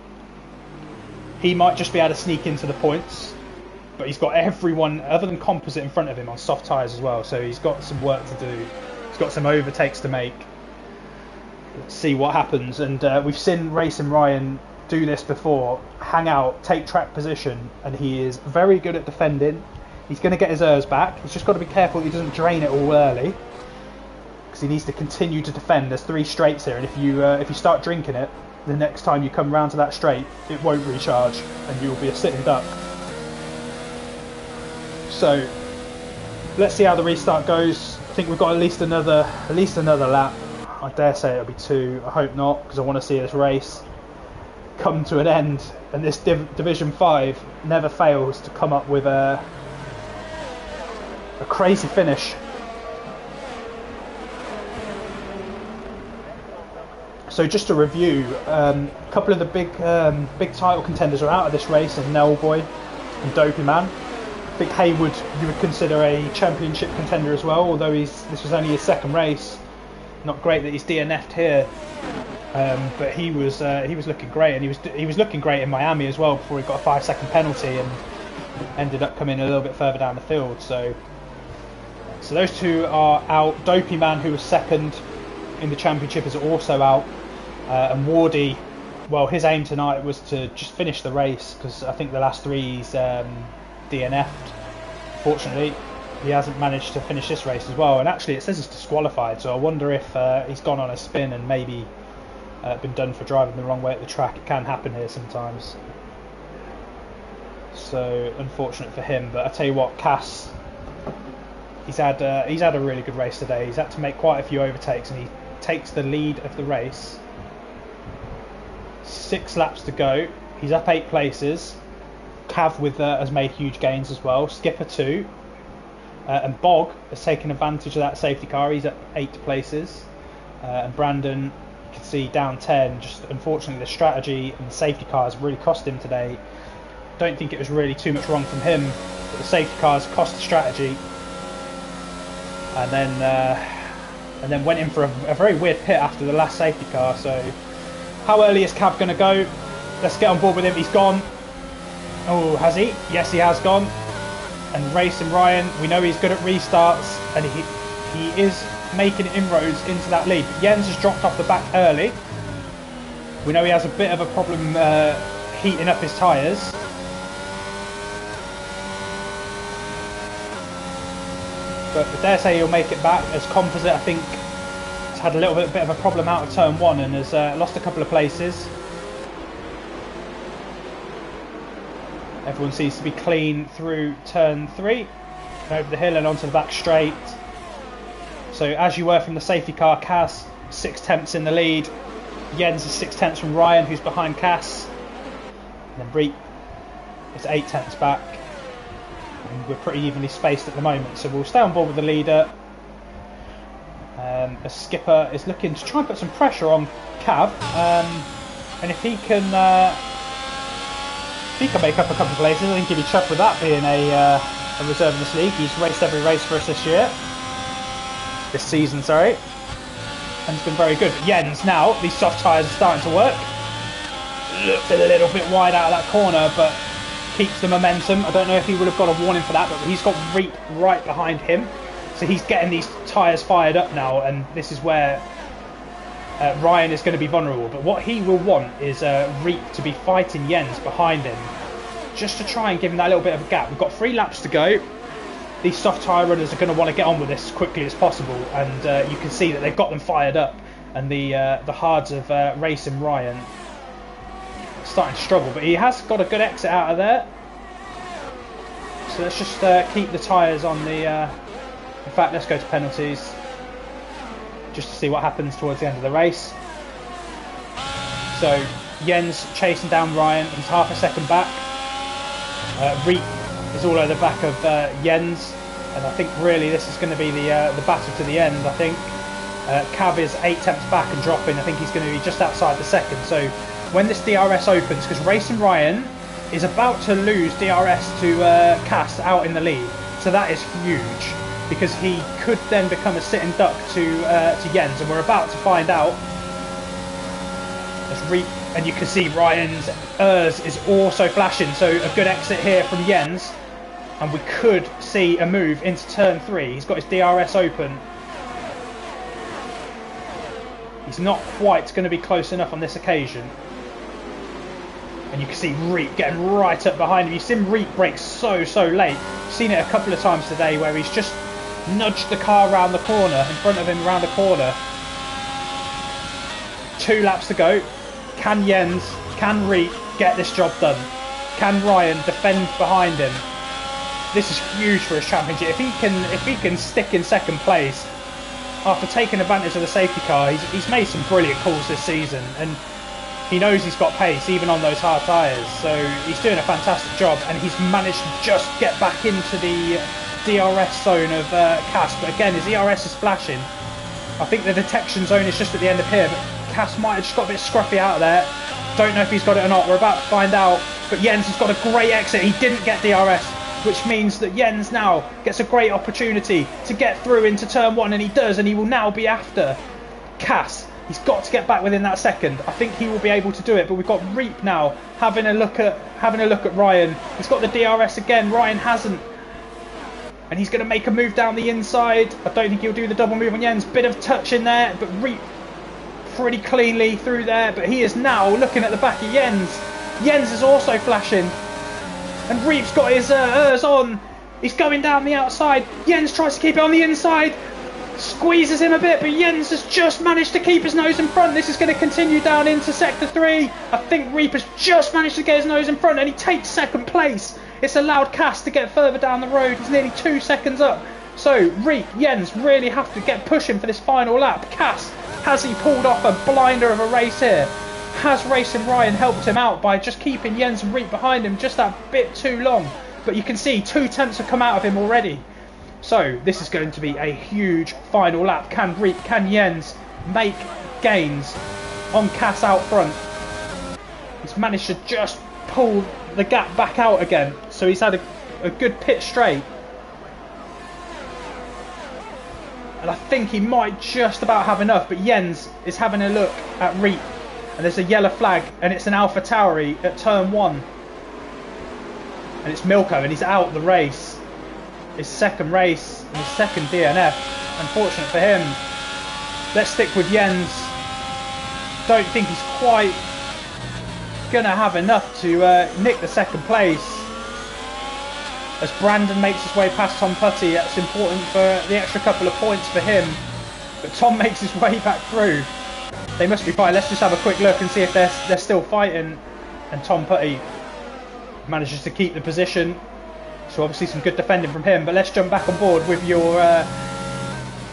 He might just be able to sneak into the points, but he's got everyone other than Composite in front of him on soft tyres as well, so he's got some work to do. He's got some overtakes to make. Let's see what happens. And we've seen Racing Ryan do this before, hang out, take track position, and he is very good at defending. He's going to get his ERS back. He's just got to be careful he doesn't drain it all early, because he needs to continue to defend. There's 3 straights here, and if you start drinking it, the next time you come round to that straight, it won't recharge, and you'll be a sitting duck. So let's see how the restart goes. I think we've got at least another lap. I dare say it'll be 2. I hope not, because I want to see this race come to an end. And this Division 5 never fails to come up with a crazy finish. So just to review, a couple of the big title contenders are out of this race, and Nellboy and Dopey Man. I think Haywood you would consider a championship contender as well, although this was only his 2nd race. Not great that he's DNF'd here, but he was looking great, and he was looking great in Miami as well before he got a 5-second penalty and ended up coming a little bit further down the field. So those 2 are out. Dopey Man, who was 2nd in the championship, is also out, and Wardy, well, his aim tonight was to just finish the race, because I think the last 3 he's DNF'd. Fortunately, he hasn't managed to finish this race as well, and actually it says he's disqualified, so I wonder if he's gone on a spin and maybe been done for driving the wrong way at the track. It can happen here sometimes, so unfortunate for him. But I tell you what, Cass, he's had a really good race today. He's had to make quite a few overtakes, and he takes the lead of the race. 6 laps to go. He's up 8 places. Cav has made huge gains as well. Skipper 2. And Bog has taken advantage of that safety car. He's at 8 places. And Brandon, you can see, down 10. Just unfortunately the strategy and the safety cars really cost him today. Don't think it was really too much wrong from him, but the safety cars cost the strategy. And then went in for a very weird pit after the last safety car. So how early is Cav going to go? Let's get on board with him. He's gone. Oh, has he? Yes, he has gone. And Racing Ryan, we know he's good at restarts, and he is making inroads into that lead. But Jens has dropped off the back early. We know he has a bit of a problem heating up his tyres. But I dare say he'll make it back, as Composite, I think, has had a little bit of a problem out of turn 1 and has lost a couple of places. Everyone seems to be clean through turn 3, over the hill and onto the back straight. So as you were from the safety car, Cass 6/10 in the lead. Jens is 6/10 from Ryan, who's behind Cass. And then Breek is 8/10 back. And we're pretty evenly spaced at the moment, so we'll stay on board with the leader. The skipper is looking to try and put some pressure on Cav, and if he can make up a couple of places, I think he'll be chuffed with that, being a reserve in this league. He's raced every race for us this season, sorry, and it's been very good. But Jens, now these soft tyres are starting to work. Looked a little bit wide out of that corner, but keeps the momentum. I don't know if he would have got a warning for that, but he's got Reap right behind him, so he's getting these tyres fired up now, and this is where Ryan is going to be vulnerable. But what he will want is Reap to be fighting Jens behind him, just to try and give him that little bit of a gap. We've got 3 laps to go. These soft tyre runners are going to want to get on with this as quickly as possible, and you can see that they've got them fired up, and the hards of Racing Ryan starting to struggle, but he has got a good exit out of there. So let's just keep the tyres on the in fact, let's go to penalties just to see what happens towards the end of the race. So Jens chasing down Ryan, he's half a second back. Reap is all over the back of Jens, and I think really this is going to be the battle to the end. I think Cav is 8/10 back and dropping. I think he's going to be just outside the second. So when this DRS opens, because Racing Ryan is about to lose DRS to Cass out in the lead, so that is huge, because he could then become a sitting duck to Jens, and we're about to find out. And you can see Ryan's ERS is also flashing, so a good exit here from Jens, and we could see a move into turn 3. He's got his DRS open. He's not quite going to be close enough on this occasion. And you can see Reap getting right up behind him. You've seen Reap brake so late. You've seen it a couple of times today where he's just nudged the car around the corner, in front of him around the corner. 2 laps to go. Can Jens, can Reap get this job done? Can Ryan defend behind him? This is huge for his championship. If he can stick in second place after taking advantage of the safety car, he's made some brilliant calls this season, and he knows he's got pace even on those hard tyres. So he's doing a fantastic job, and he's managed to just get back into the DRS zone of Cass. But again, his ERS is flashing. I think the detection zone is just at the end of here, but Cass might have just got a bit scruffy out of there. Don't know if he's got it or not. We're about to find out. But Jens has got a great exit. He didn't get DRS, which means that Jens now gets a great opportunity to get through into turn 1, and he does, and he will now be after Cass. He's got to get back within that second. I think he will be able to do it, but we've got Reap now having a look at Ryan. He's got the DRS again. Ryan hasn't. And he's going to make a move down the inside. I don't think he'll do the double move on Jens. Bit of touch in there, but Reap pretty cleanly through there. But he is now looking at the back of Jens. Jens is also flashing. And Reap's got his ERS on. He's going down the outside. Jens tries to keep it on the inside. Squeezes him a bit, but Jens has just managed to keep his nose in front. This is going to continue down into sector 3. I think Reap has just managed to get his nose in front, and he takes second place. It's allowed Cass to get further down the road. He's nearly 2 seconds up. So Reap, Jens really have to get pushing for this final lap. Cass, has he pulled off a blinder of a race here? Has Racing Ryan helped him out by just keeping Jens and Reap behind him just that bit too long? But you can see 2 tenths have come out of him already. So this is going to be a huge final lap. Can Reap, can Jens make gains on Cass out front? He's managed to just pull the gap back out again. So he's had a good pit straight. And I think he might just about have enough. But Jens is having a look at Reap. And there's a yellow flag. And it's an Alpha Tauri at turn 1. And it's Milko, and he's out the race. His second race, and his second DNF. Unfortunate for him. Let's stick with Jens. Don't think he's quite going to have enough to nick the second place. As Brandon makes his way past Tom Putty, that's important for the extra couple of points for him. But Tom makes his way back through. They must be fine. Let's just have a quick look and see if they're still fighting. And Tom Putty manages to keep the position. So obviously some good defending from him. But let's jump back on board with your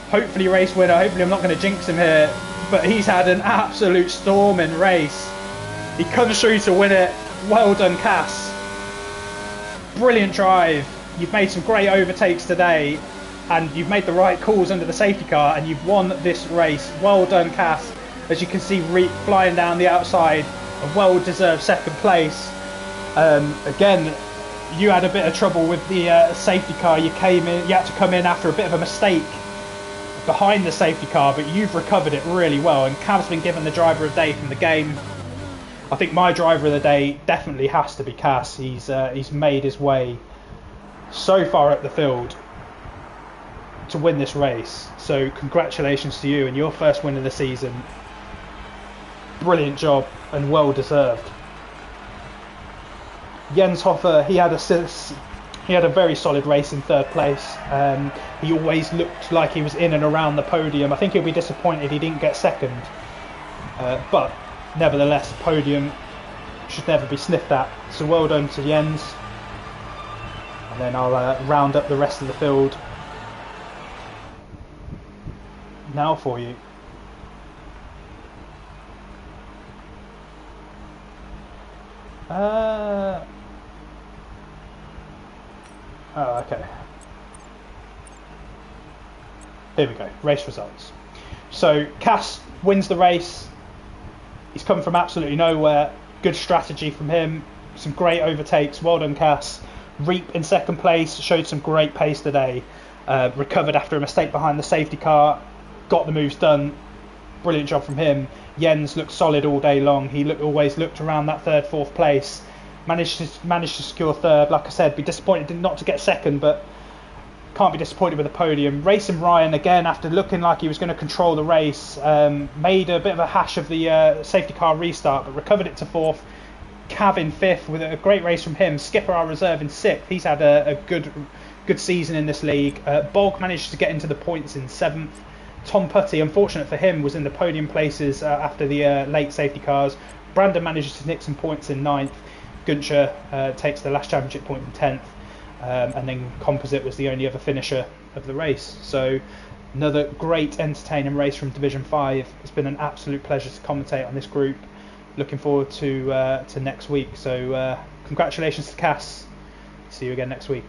hopefully race winner. Hopefully I'm not going to jinx him here. But he's had an absolute storming race. He comes through to win it. Well done, Cass. Brilliant drive. You've made some great overtakes today. And you've made the right calls under the safety car. And you've won this race. Well done, Cass. As you can see, Reap flying down the outside. A well-deserved second place. Again, you had a bit of trouble with the safety car. You had to come in after a bit of a mistake behind the safety car, but you've recovered it really well. And Cav's been given the driver of the day from the game. I think my driver of the day definitely has to be Cass. He's made his way so far up the field to win this race. So congratulations to you and your first win of the season. Brilliant job and well deserved. Jens Hoffer, he had a very solid race in third place. He always looked like he was in and around the podium. I think he'll be disappointed he didn't get second. But nevertheless, podium should never be sniffed at. So well done to Jens. And then I'll round up the rest of the field now for you. Oh, okay. Here we go. Race results. So Cass wins the race. He's come from absolutely nowhere. Good strategy from him. Some great overtakes. Well done, Cass. Reap in second place. Showed some great pace today. Recovered after a mistake behind the safety car. Got the moves done. Brilliant job from him. Jens looked solid all day long. He always looked around that third, fourth place. Managed to secure third. Like I said, be disappointed not to get second, but can't be disappointed with the podium. Racing Ryan, again, after looking like he was going to control the race, made a bit of a hash of the safety car restart, but recovered it to fourth. Cav in 5th with a great race from him. Skipper, our reserve, in 6th. He's had a good season in this league. Bog managed to get into the points in 7th. Tom Putty, unfortunate for him, was in the podium places after the late safety cars. Brandon manages to nick some points in 9th. Guncher takes the last championship point in 10th. And then Composite was the only other finisher of the race. So another great entertaining race from Division 5. It's been an absolute pleasure to commentate on this group. Looking forward to next week. So congratulations to Cass. See you again next week.